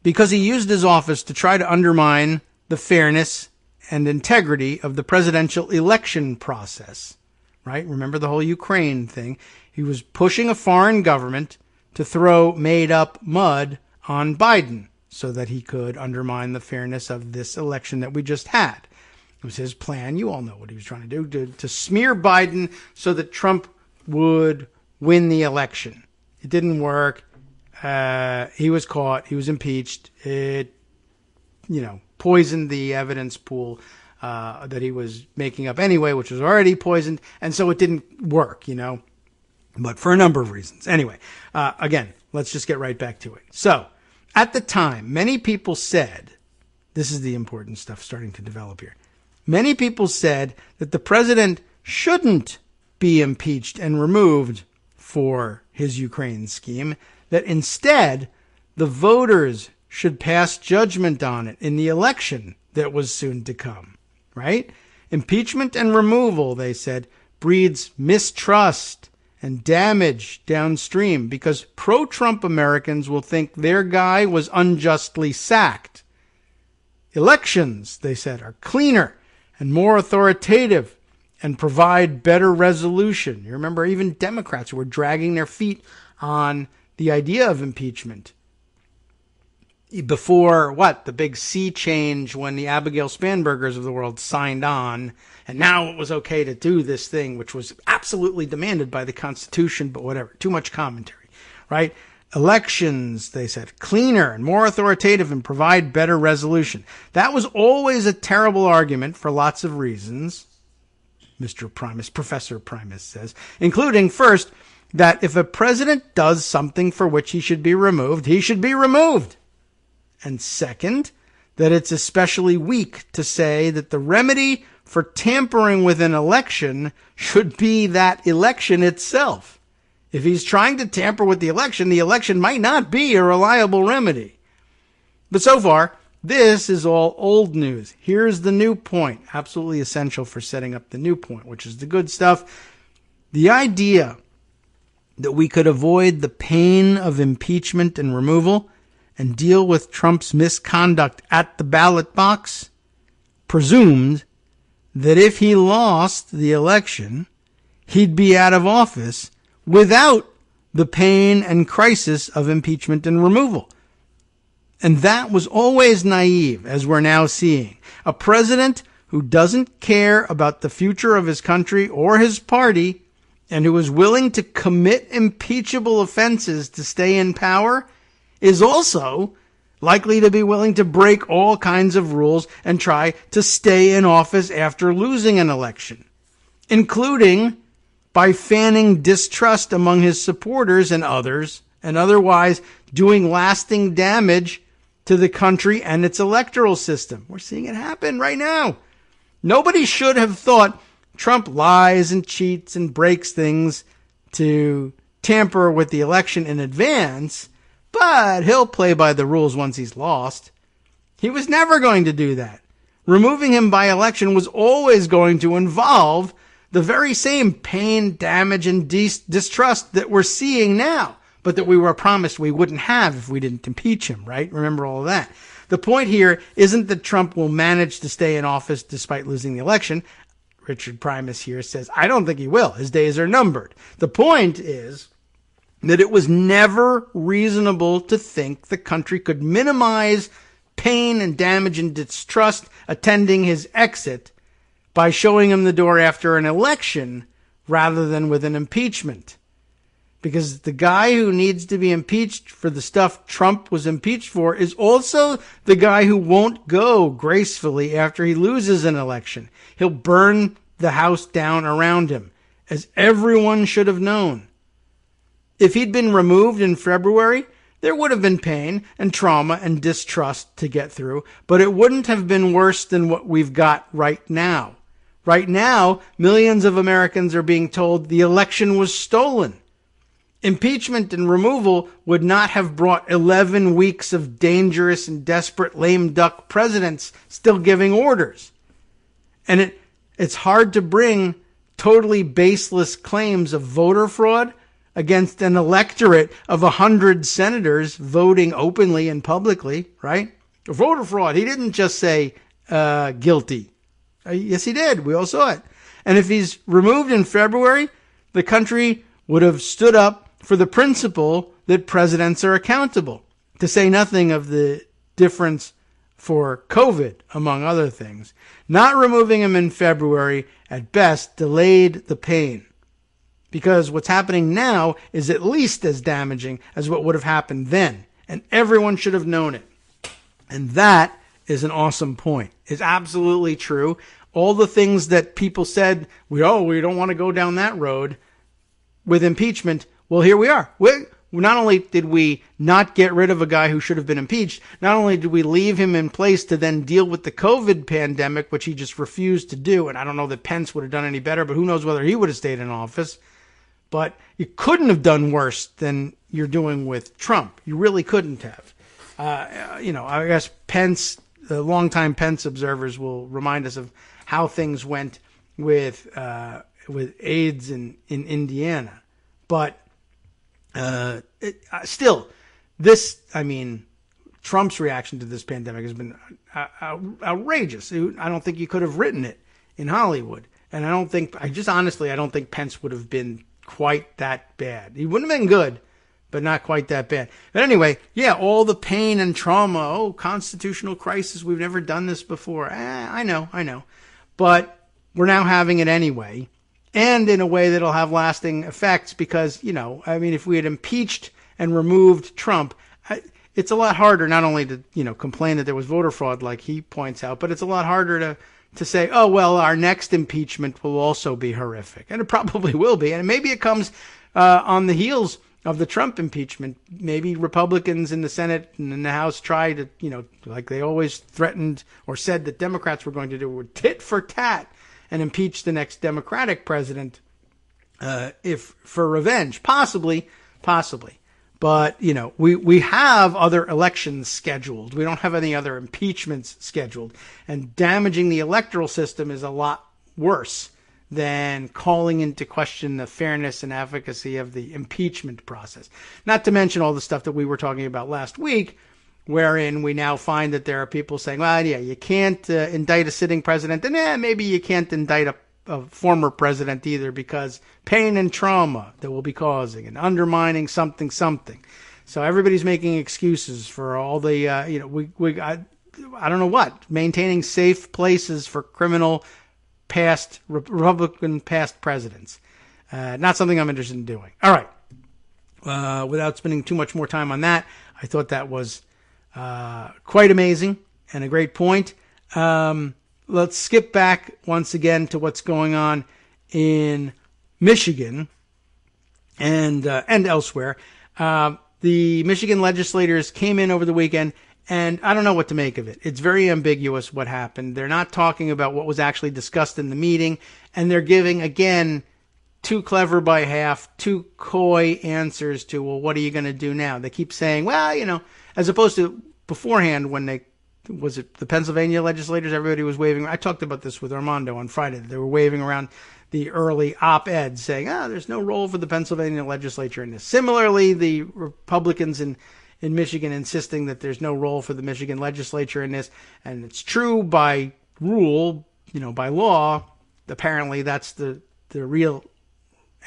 because he used his office to try to undermine the fairness and integrity of the presidential election process, right? Remember the whole Ukraine thing. He was pushing a foreign government to throw made-up mud on Biden so that he could undermine the fairness of this election that we just had. It was his plan. You all know what he was trying to do, to smear Biden so that Trump would win the election. It didn't work. He was caught. He was impeached. It, poisoned the evidence pool that he was making up anyway, which was already poisoned, and so it didn't work, but for a number of reasons. Anyway, again, let's just get right back to it. So, at the time, many people said, this is the important stuff starting to develop here, many people said that the president shouldn't be impeached and removed for his Ukraine scheme, that instead the voters should pass judgment on it in the election that was soon to come, right? Impeachment and removal, they said, breeds mistrust and damage downstream because pro-Trump Americans will think their guy was unjustly sacked. Elections, they said, are cleaner and more authoritative and provide better resolution. You remember even Democrats were dragging their feet on the idea of impeachment before the big sea change when the Abigail Spanbergers of the world signed on, and now it was okay to do this thing, which was absolutely demanded by the Constitution, but whatever, too much commentary, right? Elections, they said, cleaner and more authoritative and provide better resolution. That was always a terrible argument for lots of reasons, Professor Primus says, including, first, that if a president does something for which he should be removed, he should be removed. And second, that it's especially weak to say that the remedy for tampering with an election should be that election itself. If he's trying to tamper with the election might not be a reliable remedy. But so far, this is all old news. Here's the new point, absolutely essential for setting up the new point, which is the good stuff. The idea that we could avoid the pain of impeachment and removal and deal with Trump's misconduct at the ballot box presumed that if he lost the election, he'd be out of office without the pain and crisis of impeachment and removal. And that was always naive, as we're now seeing. A president who doesn't care about the future of his country or his party and who is willing to commit impeachable offenses to stay in power is also likely to be willing to break all kinds of rules and try to stay in office after losing an election, including by fanning distrust among his supporters and others, and otherwise doing lasting damage to the country and its electoral system. We're seeing it happen right now. Nobody should have thought Trump lies and cheats and breaks things to tamper with the election in advance, but he'll play by the rules once he's lost. He was never going to do that. Removing him by election was always going to involve the very same pain, damage, and distrust that we're seeing now, but that we were promised we wouldn't have if we didn't impeach him, right? Remember all of that. The point here isn't that Trump will manage to stay in office despite losing the election. Richard Primus here says, I don't think he will. His days are numbered. The point is that it was never reasonable to think the country could minimize pain and damage and distrust attending his exit by showing him the door after an election rather than with an impeachment. Because the guy who needs to be impeached for the stuff Trump was impeached for is also the guy who won't go gracefully after he loses an election. He'll burn the house down around him, as everyone should have known. If he'd been removed in February, there would have been pain and trauma and distrust to get through, but it wouldn't have been worse than what we've got right now. Right now, millions of Americans are being told the election was stolen. Impeachment and removal would not have brought 11 weeks of dangerous and desperate lame duck presidents still giving orders. And it's hard to bring totally baseless claims of voter fraud against an electorate of 100 senators voting openly and publicly, right? Voter fraud. He didn't just say guilty. Yes, he did. We all saw it. And if he's removed in February, the country would have stood up for the principle that presidents are accountable, to say nothing of the difference for COVID, among other things. Not removing him in February, at best, delayed the pain. Because what's happening now is at least as damaging as what would have happened then. And everyone should have known it. And that is an awesome point. It's absolutely true. All the things that people said, we don't want to go down that road with impeachment. Well, here we are. Not only did we not get rid of a guy who should have been impeached, not only did we leave him in place to then deal with the COVID pandemic, which he just refused to do, and I don't know that Pence would have done any better, but who knows whether he would have stayed in office. But you couldn't have done worse than you're doing with Trump. You really couldn't have. I guess Pence, the longtime Pence observers will remind us of how things went with AIDS in Indiana. But still, Trump's reaction to this pandemic has been outrageous. I don't think you could have written it in Hollywood. And I don't think Pence would have been quite that bad. He wouldn't have been good, but not quite that bad. But anyway, yeah, all the pain and trauma, constitutional crisis, we've never done this before. I know. But we're now having it anyway. And in a way that'll have lasting effects because, if we had impeached and removed Trump, it's a lot harder not only to, complain that there was voter fraud like he points out, but it's a lot harder to say, oh, well, our next impeachment will also be horrific. And it probably will be. And maybe it comes on the heels of the Trump impeachment. Maybe Republicans in the Senate and in the House try to, like they always threatened or said that Democrats were going to do, were tit for tat and impeach the next Democratic president, if for revenge, possibly. But, we have other elections scheduled. We don't have any other impeachments scheduled. And damaging the electoral system is a lot worse than calling into question the fairness and efficacy of the impeachment process. Not to mention all the stuff that we were talking about last week, wherein we now find that there are people saying, well, yeah, you can't indict a sitting president, and maybe you can't indict a former president either because pain and trauma that will be causing and undermining something. So everybody's making excuses for all the, I don't know what, maintaining safe places for criminal Republican past presidents. Not something I'm interested in doing. All right. Without spending too much more time on that, I thought that was quite amazing and a great point. Let's skip back once again to what's going on in Michigan and elsewhere. The Michigan legislators came in over the weekend, and I don't know what to make of it. It's very ambiguous what happened. They're not talking about what was actually discussed in the meeting, and they're giving, again, too clever by half, too coy answers to, well, what are you going to do now? They keep saying, well, as opposed to beforehand when was it the Pennsylvania legislators? Everybody was waving. I talked about this with Armando on Friday. They were waving around the early op-ed saying, there's no role for the Pennsylvania legislature in this. Similarly, the Republicans in Michigan insisting that there's no role for the Michigan legislature in this. And it's true by rule, by law. Apparently, that's the real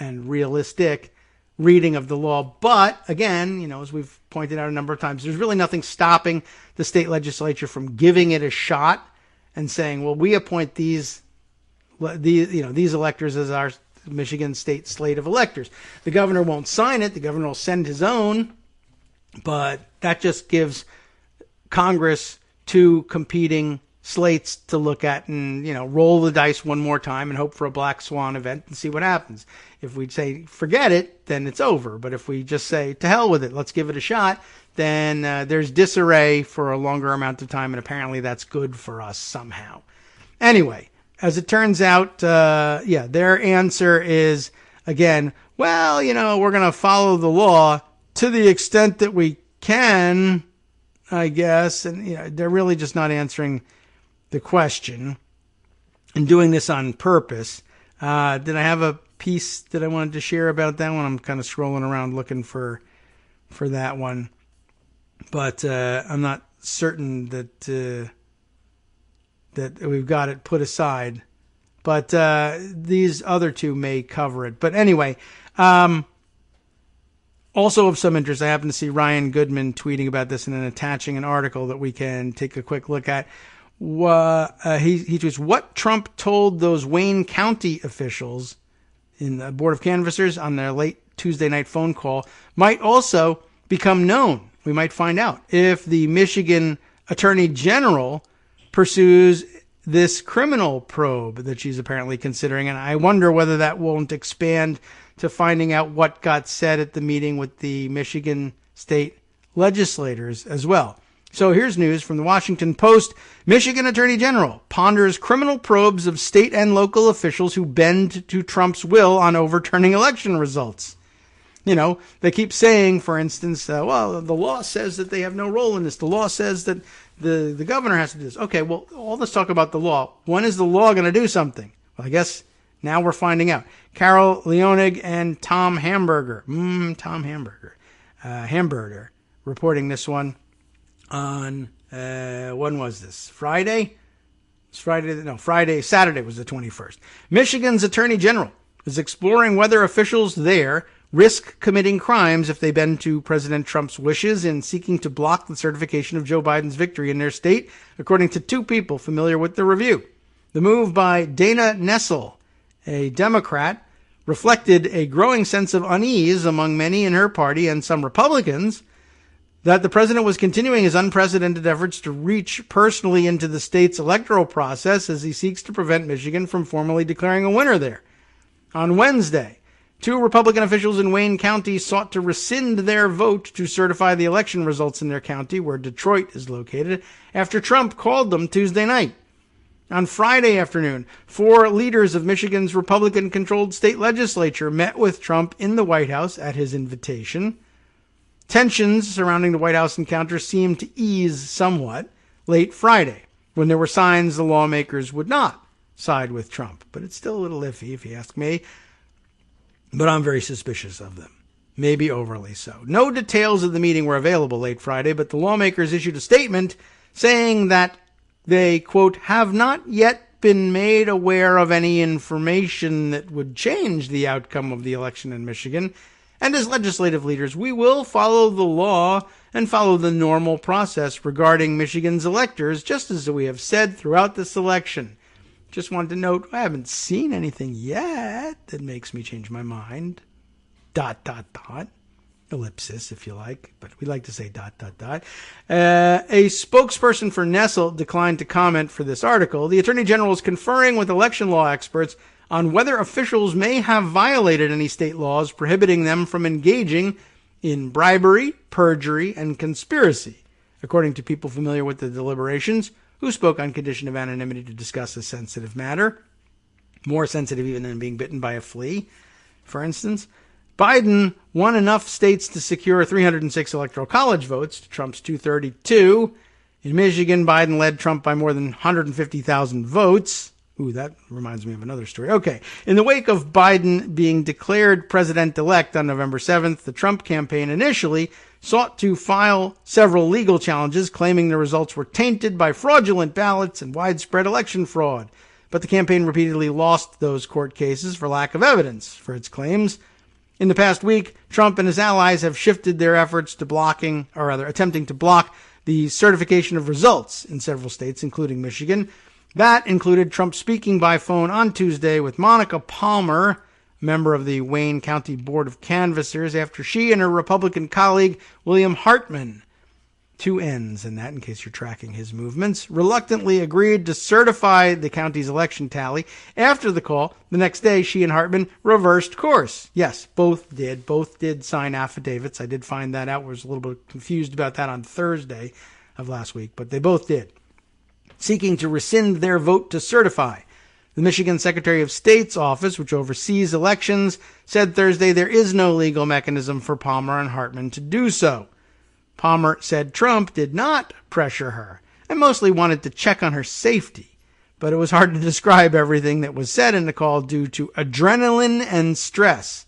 and realistic reading of the law. But again, as we've pointed out a number of times, there's really nothing stopping the state legislature from giving it a shot and saying, well, we appoint these electors as our Michigan state slate of electors. The governor won't sign it. The governor will send his own, but that just gives Congress two competing slates to look at and, roll the dice one more time and hope for a black swan event and see what happens. If we say, forget it, then it's over. But if we just say, to hell with it, let's give it a shot, then there's disarray for a longer amount of time. And apparently that's good for us somehow. Anyway, as it turns out, their answer is, again, well, we're going to follow the law to the extent that we can, I guess. And, they're really just not answering the question and doing this on purpose. Did I have a piece that I wanted to share about that one? I'm kind of scrolling around looking for that one, but I'm not certain that we've got it put aside. But these other two may cover it. But anyway, also of some interest, I happen to see Ryan Goodman tweeting about this and then attaching an article that we can take a quick look at. He tweets, what Trump told those Wayne County officials in the Board of Canvassers on their late Tuesday night phone call might also become known. We might find out if the Michigan Attorney General pursues this criminal probe that she's apparently considering. And I wonder whether that won't expand to finding out what got said at the meeting with the Michigan state legislators as well. So here's news from the Washington Post. Michigan Attorney General ponders criminal probes of state and local officials who bend to Trump's will on overturning election results. They keep saying, for instance, well, the law says that they have no role in this. The law says that the governor has to do this. Okay, well, all this talk about the law. When is the law going to do something? Well, I guess now we're finding out. Carol Leonig and Tom Hamburger. Hamburger reporting this one on, when was this? Friday? Saturday was the 21st. Michigan's Attorney General is exploring whether officials there risk committing crimes if they bend to President Trump's wishes in seeking to block the certification of Joe Biden's victory in their state, according to two people familiar with the review. The move by Dana Nessel, a Democrat, reflected a growing sense of unease among many in her party and some Republicans that the president was continuing his unprecedented efforts to reach personally into the state's electoral process as he seeks to prevent Michigan from formally declaring a winner there. On Wednesday, 2 Republican officials in Wayne County sought to rescind their vote to certify the election results in their county, where Detroit is located, after Trump called them Tuesday night. On Friday afternoon, 4 leaders of Michigan's Republican-controlled state legislature met with Trump in the White House at his invitation. Tensions surrounding the White House encounter seemed to ease somewhat late Friday, when there were signs the lawmakers would not side with Trump. But it's still a little iffy, if you ask me. But I'm very suspicious of them. Maybe overly so. No details of the meeting were available late Friday, but the lawmakers issued a statement saying that they, quote, have not yet been made aware of any information that would change the outcome of the election in Michigan. And as legislative leaders, we will follow the law and follow the normal process regarding Michigan's electors, just as we have said throughout this election. Just wanted to note, I haven't seen anything yet that makes me change my mind. ... Ellipsis, if you like, but we like to say ... A spokesperson for Nestle declined to comment for this article. The Attorney General is conferring with election law experts on whether officials may have violated any state laws prohibiting them from engaging in bribery, perjury, and conspiracy, according to people familiar with the deliberations, who spoke on condition of anonymity to discuss a sensitive matter, more sensitive even than being bitten by a flea, for instance. Biden won enough states to secure 306 electoral college votes to Trump's 232. In Michigan, Biden led Trump by more than 150,000 votes. Ooh, that reminds me of another story. Okay. In the wake of Biden being declared president-elect on November 7th, the Trump campaign initially sought to file several legal challenges, claiming the results were tainted by fraudulent ballots and widespread election fraud. But the campaign repeatedly lost those court cases for lack of evidence for its claims. In the past week, Trump and his allies have shifted their efforts to attempting to block the certification of results in several states, including Michigan. That included Trump speaking by phone on Tuesday with Monica Palmer, member of the Wayne County Board of Canvassers, after she and her Republican colleague, William Hartman, 2 N's in that in case you're tracking his movements, reluctantly agreed to certify the county's election tally. After the call, the next day, she and Hartman reversed course. Yes, both did. Both did sign affidavits. I did find that out. I was a little bit confused about that on Thursday of last week, but they both did, seeking to rescind their vote to certify. The Michigan Secretary of State's office, which oversees elections, said Thursday there is no legal mechanism for Palmer and Hartman to do so. Palmer said Trump did not pressure her and mostly wanted to check on her safety, but it was hard to describe everything that was said in the call due to adrenaline and stress,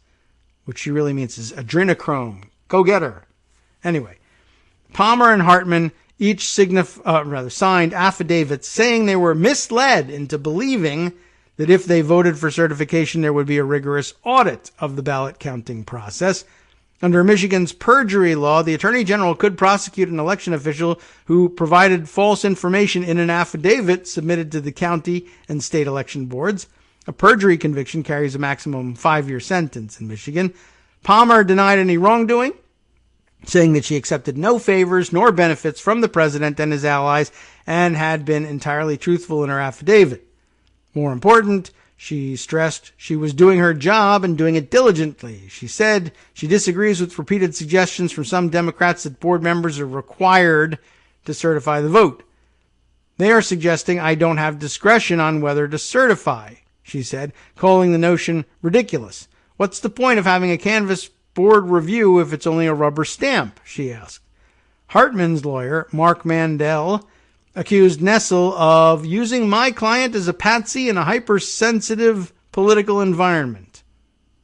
which she really means is adrenochrome. Go get her. Anyway, Palmer and Hartman each signed affidavits saying they were misled into believing that if they voted for certification, there would be a rigorous audit of the ballot counting process. Under Michigan's perjury law, the Attorney General could prosecute an election official who provided false information in an affidavit submitted to the county and state election boards. A perjury conviction carries a maximum 5-year sentence in Michigan. Palmer denied any wrongdoing, saying that she accepted no favors nor benefits from the president and his allies and had been entirely truthful in her affidavit. More important, she stressed she was doing her job and doing it diligently. She said she disagrees with repeated suggestions from some Democrats that board members are required to certify the vote. They are suggesting I don't have discretion on whether to certify, she said, calling the notion ridiculous. What's the point of having a canvass board review if it's only a rubber stamp, she asked. Hartman's lawyer, Mark Mandel, accused Nestle of using my client as a patsy in a hypersensitive political environment.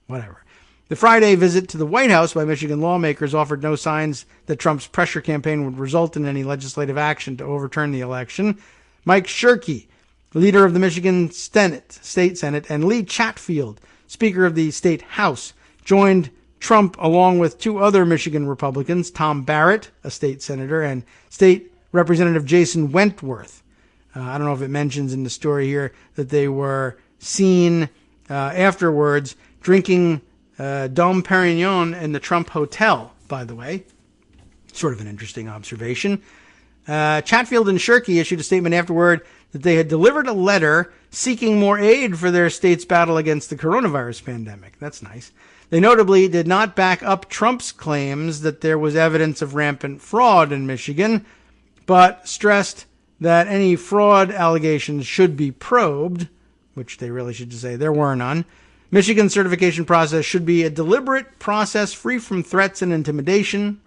Whatever. The Friday visit to the White House by Michigan lawmakers offered no signs that Trump's pressure campaign would result in any legislative action to overturn the election. Mike Shirkey, leader of the Michigan State Senate, and Lee Chatfield, Speaker of the State House, joined Trump along with 2 other Michigan Republicans, Tom Barrett, a state senator, and State Representative Jason Wentworth. I don't know if it mentions in the story here that they were seen afterwards drinking Dom Perignon in the Trump Hotel, by the way. Sort of an interesting observation. Chatfield and Shirky issued a statement afterward that they had delivered a letter seeking more aid for their state's battle against the coronavirus pandemic. That's nice. They notably did not back up Trump's claims that there was evidence of rampant fraud in Michigan, but stressed that any fraud allegations should be probed, which they really should say there were none. Michigan's certification process should be a deliberate process free from threats and intimidation.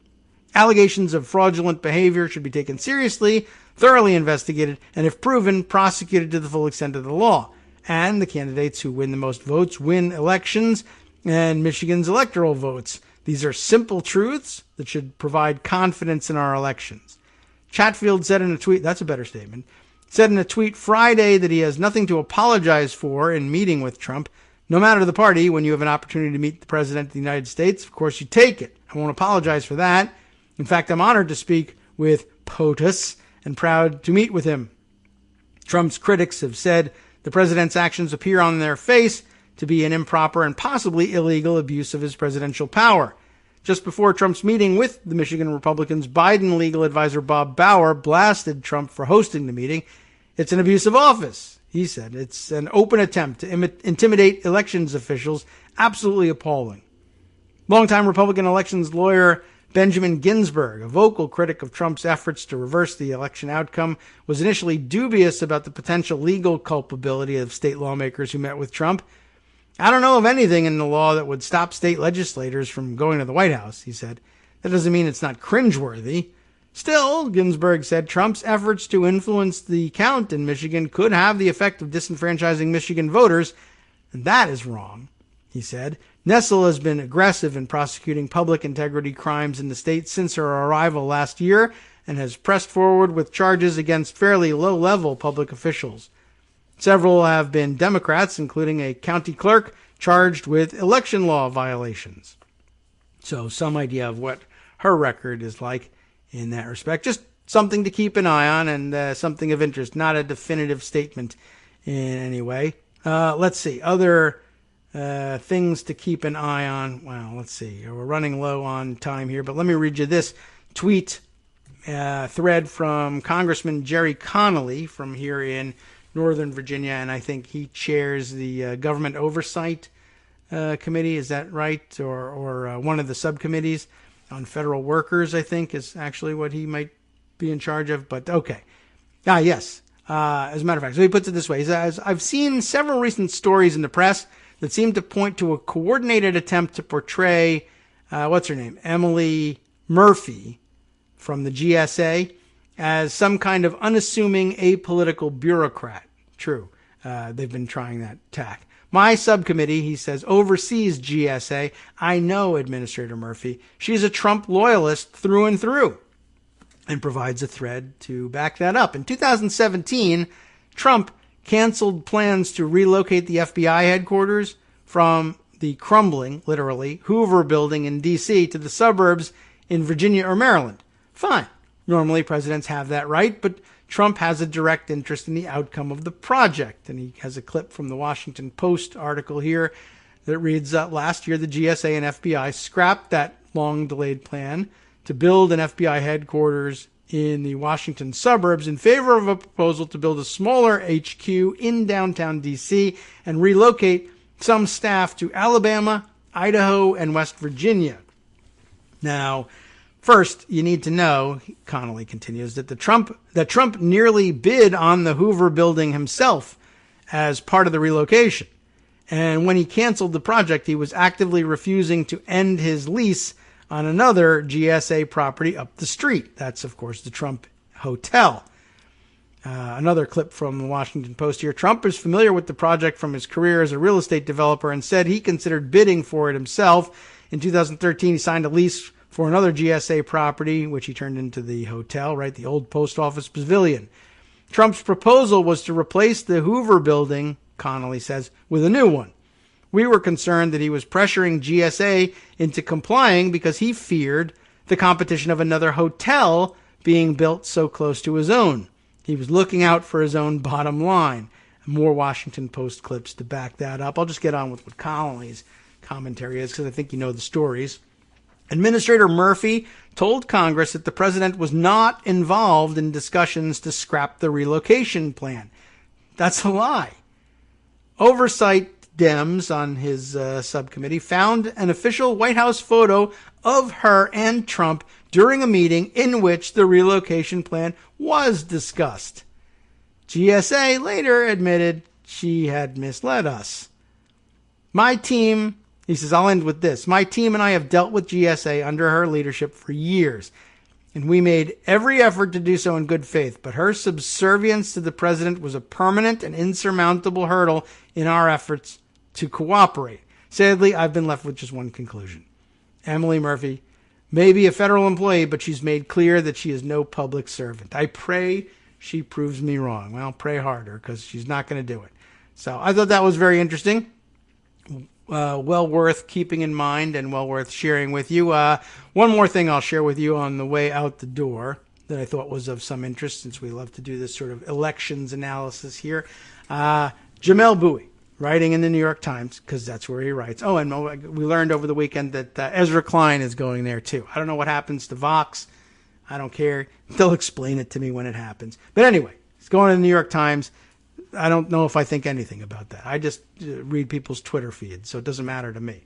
Allegations of fraudulent behavior should be taken seriously, thoroughly investigated, and if proven, prosecuted to the full extent of the law. And the candidates who win the most votes win elections and Michigan's electoral votes. These are simple truths that should provide confidence in our elections. Chatfield said in a tweet, that's a better statement, said in a tweet Friday that he has nothing to apologize for in meeting with Trump. No matter the party, when you have an opportunity to meet the President of the United States, of course you take it. I won't apologize for that. In fact, I'm honored to speak with POTUS and proud to meet with him. Trump's critics have said the president's actions appear on their face to be an improper and possibly illegal abuse of his presidential power. Just before Trump's meeting with the Michigan Republicans, Biden legal advisor Bob Bauer blasted Trump for hosting the meeting. It's an abuse of office, he said. It's an open attempt to intimidate elections officials. Absolutely appalling. Longtime Republican elections lawyer Benjamin Ginsburg, a vocal critic of Trump's efforts to reverse the election outcome, was initially dubious about the potential legal culpability of state lawmakers who met with Trump. I don't know of anything in the law that would stop state legislators from going to the White House, he said. That doesn't mean it's not cringeworthy. Still, Ginsburg said, Trump's efforts to influence the count in Michigan could have the effect of disenfranchising Michigan voters, and that is wrong, he said. Nessel has been aggressive in prosecuting public integrity crimes in the state since her arrival last year and has pressed forward with charges against fairly low-level public officials. Several have been Democrats, including a county clerk charged with election law violations. So some idea of what her record is like in that respect. Just something to keep an eye on and something of interest, not a definitive statement in any way. Let's see. Other things to keep an eye on. Well, let's see. We're running low on time here, but let me read you this tweet thread from Congressman Jerry Connolly from here in Northern Virginia, and I think he chairs the Government Oversight Committee. Is that right? Or one of the subcommittees on federal workers, I think, is actually what he might be in charge of. But okay. Yes. As a matter of fact, so he puts it this way. He says, I've seen several recent stories in the press that seem to point to a coordinated attempt to portray, what's her name? Emily Murphy from the GSA as some kind of unassuming apolitical bureaucrat. True. They've been trying that tack. My subcommittee, he says, oversees GSA. I know Administrator Murphy. She's a Trump loyalist through and through, and provides a thread to back that up. In 2017, Trump canceled plans to relocate the FBI headquarters from the crumbling, literally, Hoover building in D.C. to the suburbs in Virginia or Maryland. Fine. Normally, presidents have that right, but Trump has a direct interest in the outcome of the project. And he has a clip from the Washington Post article here that reads, last year, the GSA and FBI scrapped that long-delayed plan to build an FBI headquarters in the Washington suburbs in favor of a proposal to build a smaller HQ in downtown D.C. and relocate some staff to Alabama, Idaho, and West Virginia. Now, first, you need to know, Connolly continues, that Trump nearly bid on the Hoover building himself as part of the relocation. And when he canceled the project, he was actively refusing to end his lease on another GSA property up the street. That's, of course, the Trump Hotel. Another clip from the Washington Post here. Trump is familiar with the project from his career as a real estate developer and said he considered bidding for it himself. In 2013, he signed a lease for another GSA property, which he turned into the hotel, right? The old post office pavilion. Trump's proposal was to replace the Hoover building, Connolly says, with a new one. We were concerned that he was pressuring GSA into complying because he feared the competition of another hotel being built so close to his own. He was looking out for his own bottom line. More Washington Post clips to back that up. I'll just get on with what Connolly's commentary is because I think you know the stories. Administrator Murphy told Congress that the president was not involved in discussions to scrap the relocation plan. That's a lie. Oversight Dems on his subcommittee found an official White House photo of her and Trump during a meeting in which the relocation plan was discussed. GSA later admitted she had misled us. My team, he says, I'll end with this. My team and I have dealt with GSA under her leadership for years, and we made every effort to do so in good faith, but her subservience to the president was a permanent and insurmountable hurdle in our efforts to cooperate. Sadly, I've been left with just one conclusion. Emily Murphy may be a federal employee, but she's made clear that she is no public servant. I pray she proves me wrong. Well, pray harder, because she's not going to do it. So I thought that was very interesting. Well worth keeping in mind and well worth sharing with you. One more thing I'll share with you on the way out the door that I thought was of some interest, since we love to do this sort of elections analysis here. Jamel Bowie, writing in the New York Times, because that's where he writes. Oh, and we learned over the weekend that Ezra Klein is going there too. I don't know what happens to Vox. I don't care. They'll explain it to me when it happens. But anyway, he's going to the New York Times. I don't know if I think anything about that. I just read people's Twitter feeds, so it doesn't matter to me.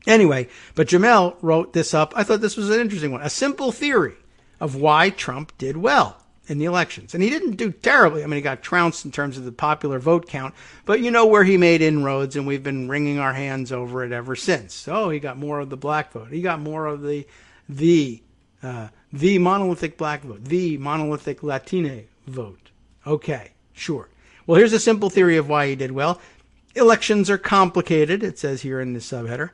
Anyway, but Jamel wrote this up. I thought this was an interesting one. A simple theory of why Trump did well in the elections. And he didn't do terribly. I mean, he got trounced in terms of the popular vote count, but you know where he made inroads, and we've been wringing our hands over it ever since. So he got more of the black vote. He got more of the monolithic black vote, the monolithic Latine vote. Okay, sure. Well, here's a simple theory of why he did well. Elections are complicated, it says here in the subheader,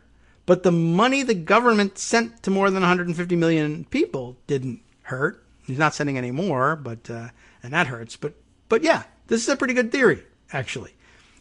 but the money the government sent to more than 150 million people didn't hurt. He's not sending any more, but and that hurts. But yeah, this is a pretty good theory, actually.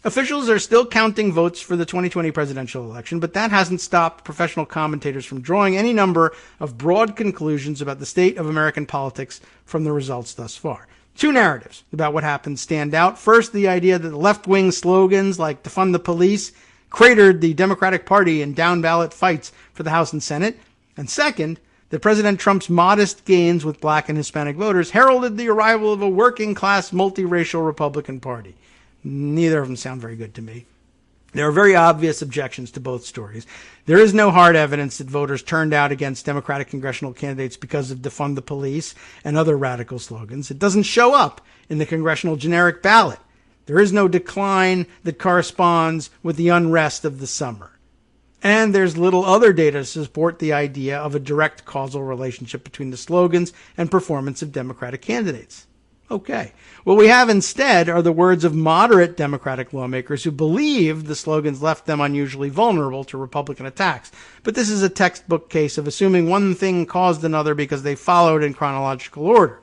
Officials are still counting votes for the 2020 presidential election, but that hasn't stopped professional commentators from drawing any number of broad conclusions about the state of American politics from the results thus far. Two narratives about what happened stand out. First, the idea that the left-wing slogans like defund the police cratered the Democratic Party in down-ballot fights for the House and Senate. And second, that President Trump's modest gains with black and Hispanic voters heralded the arrival of a working-class, multiracial Republican Party. Neither of them sound very good to me. There are very obvious objections to both stories. There is no hard evidence that voters turned out against Democratic congressional candidates because of defund the police and other radical slogans. It doesn't show up in the congressional generic ballot. There is no decline that corresponds with the unrest of the summer. And there's little other data to support the idea of a direct causal relationship between the slogans and performance of Democratic candidates. Okay. What we have instead are the words of moderate Democratic lawmakers who believe the slogans left them unusually vulnerable to Republican attacks. But this is a textbook case of assuming one thing caused another because they followed in chronological order.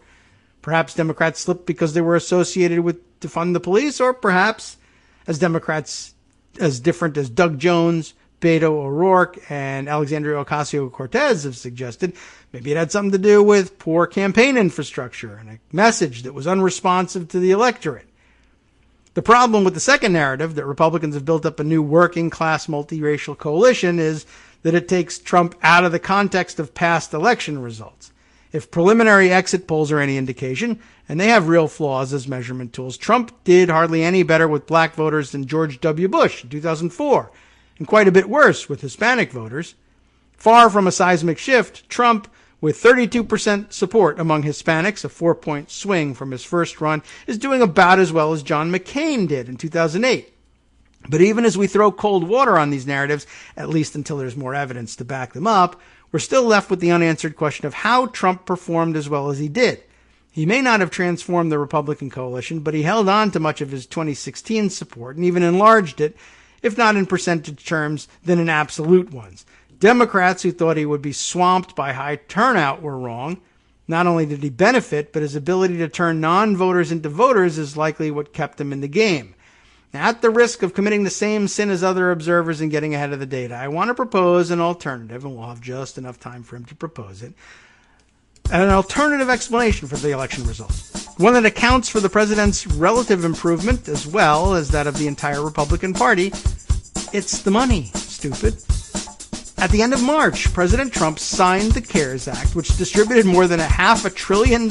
Perhaps Democrats slipped because they were associated with defund the police, or perhaps as Democrats as different as Doug Jones, Beto O'Rourke, and Alexandria Ocasio-Cortez have suggested, maybe it had something to do with poor campaign infrastructure and a message that was unresponsive to the electorate. The problem with the second narrative, that Republicans have built up a new working-class multiracial coalition, is that it takes Trump out of the context of past election results. If preliminary exit polls are any indication, and they have real flaws as measurement tools, Trump did hardly any better with black voters than George W. Bush in 2004. And quite a bit worse with Hispanic voters. Far from a seismic shift, Trump, with 32% support among Hispanics, a 4-point swing from his first run, is doing about as well as John McCain did in 2008. But even as we throw cold water on these narratives, at least until there's more evidence to back them up, we're still left with the unanswered question of how Trump performed as well as he did. He may not have transformed the Republican coalition, but he held on to much of his 2016 support and even enlarged it, if not in percentage terms, then in absolute ones. Democrats who thought he would be swamped by high turnout were wrong. Not only did he benefit, but his ability to turn non-voters into voters is likely what kept him in the game. Now, at the risk of committing the same sin as other observers and getting ahead of the data, I want to propose an alternative, and we'll have just enough time for him to propose it, an alternative explanation for the election results. One that accounts for the president's relative improvement as well as that of the entire Republican Party. It's the money, stupid. At the end of March, President Trump signed the CARES Act, which distributed more than $500 billion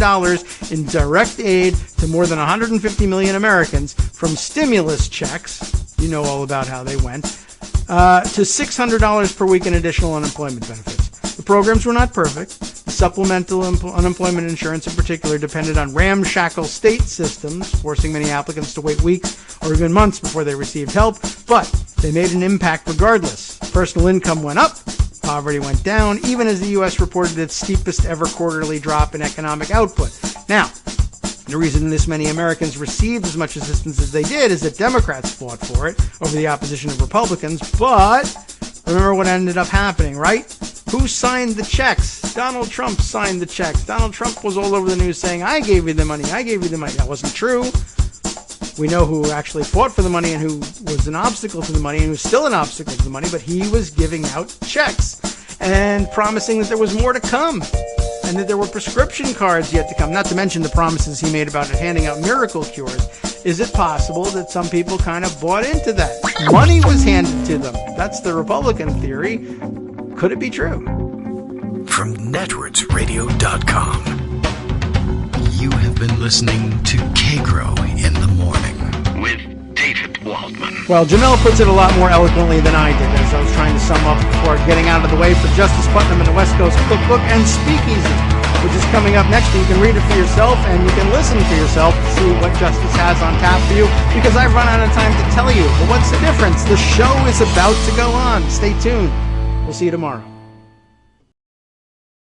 in direct aid to more than 150 million Americans, from stimulus checks, you know all about how they went, to $600 per week in additional unemployment benefits. The programs were not perfect. The supplemental unemployment insurance in particular depended on ramshackle state systems, forcing many applicants to wait weeks or even months before they received help, but they made an impact regardless. Personal income went up, poverty went down, even as the U.S. reported its steepest ever quarterly drop in economic output. Now, the reason this many Americans received as much assistance as they did is that Democrats fought for it over the opposition of Republicans, but remember what ended up happening, right? Who signed the checks? Donald Trump signed the checks. Donald Trump was all over the news saying, I gave you the money, I gave you the money. That wasn't true. We know who actually fought for the money and who was an obstacle to the money and who's still an obstacle to the money, but he was giving out checks and promising that there was more to come and that there were prescription cards yet to come, not to mention the promises he made about handing out miracle cures. Is it possible that some people kind of bought into that? Money was handed to them. That's the Republican theory. Could it be true? From networksradio.com, you have been listening to Kagro in the Morning with David Waldman. Well, Jamel puts it a lot more eloquently than I did, as I was trying to sum up before getting out of the way for Justice Putnam and the West Coast Cookbook and Speakeasy, which is coming up next. You can read it for yourself, and you can listen for yourself to see what Justice has on tap for you, because I've run out of time to tell you. But what's the difference? The show is about to go on. Stay tuned. We'll see you tomorrow.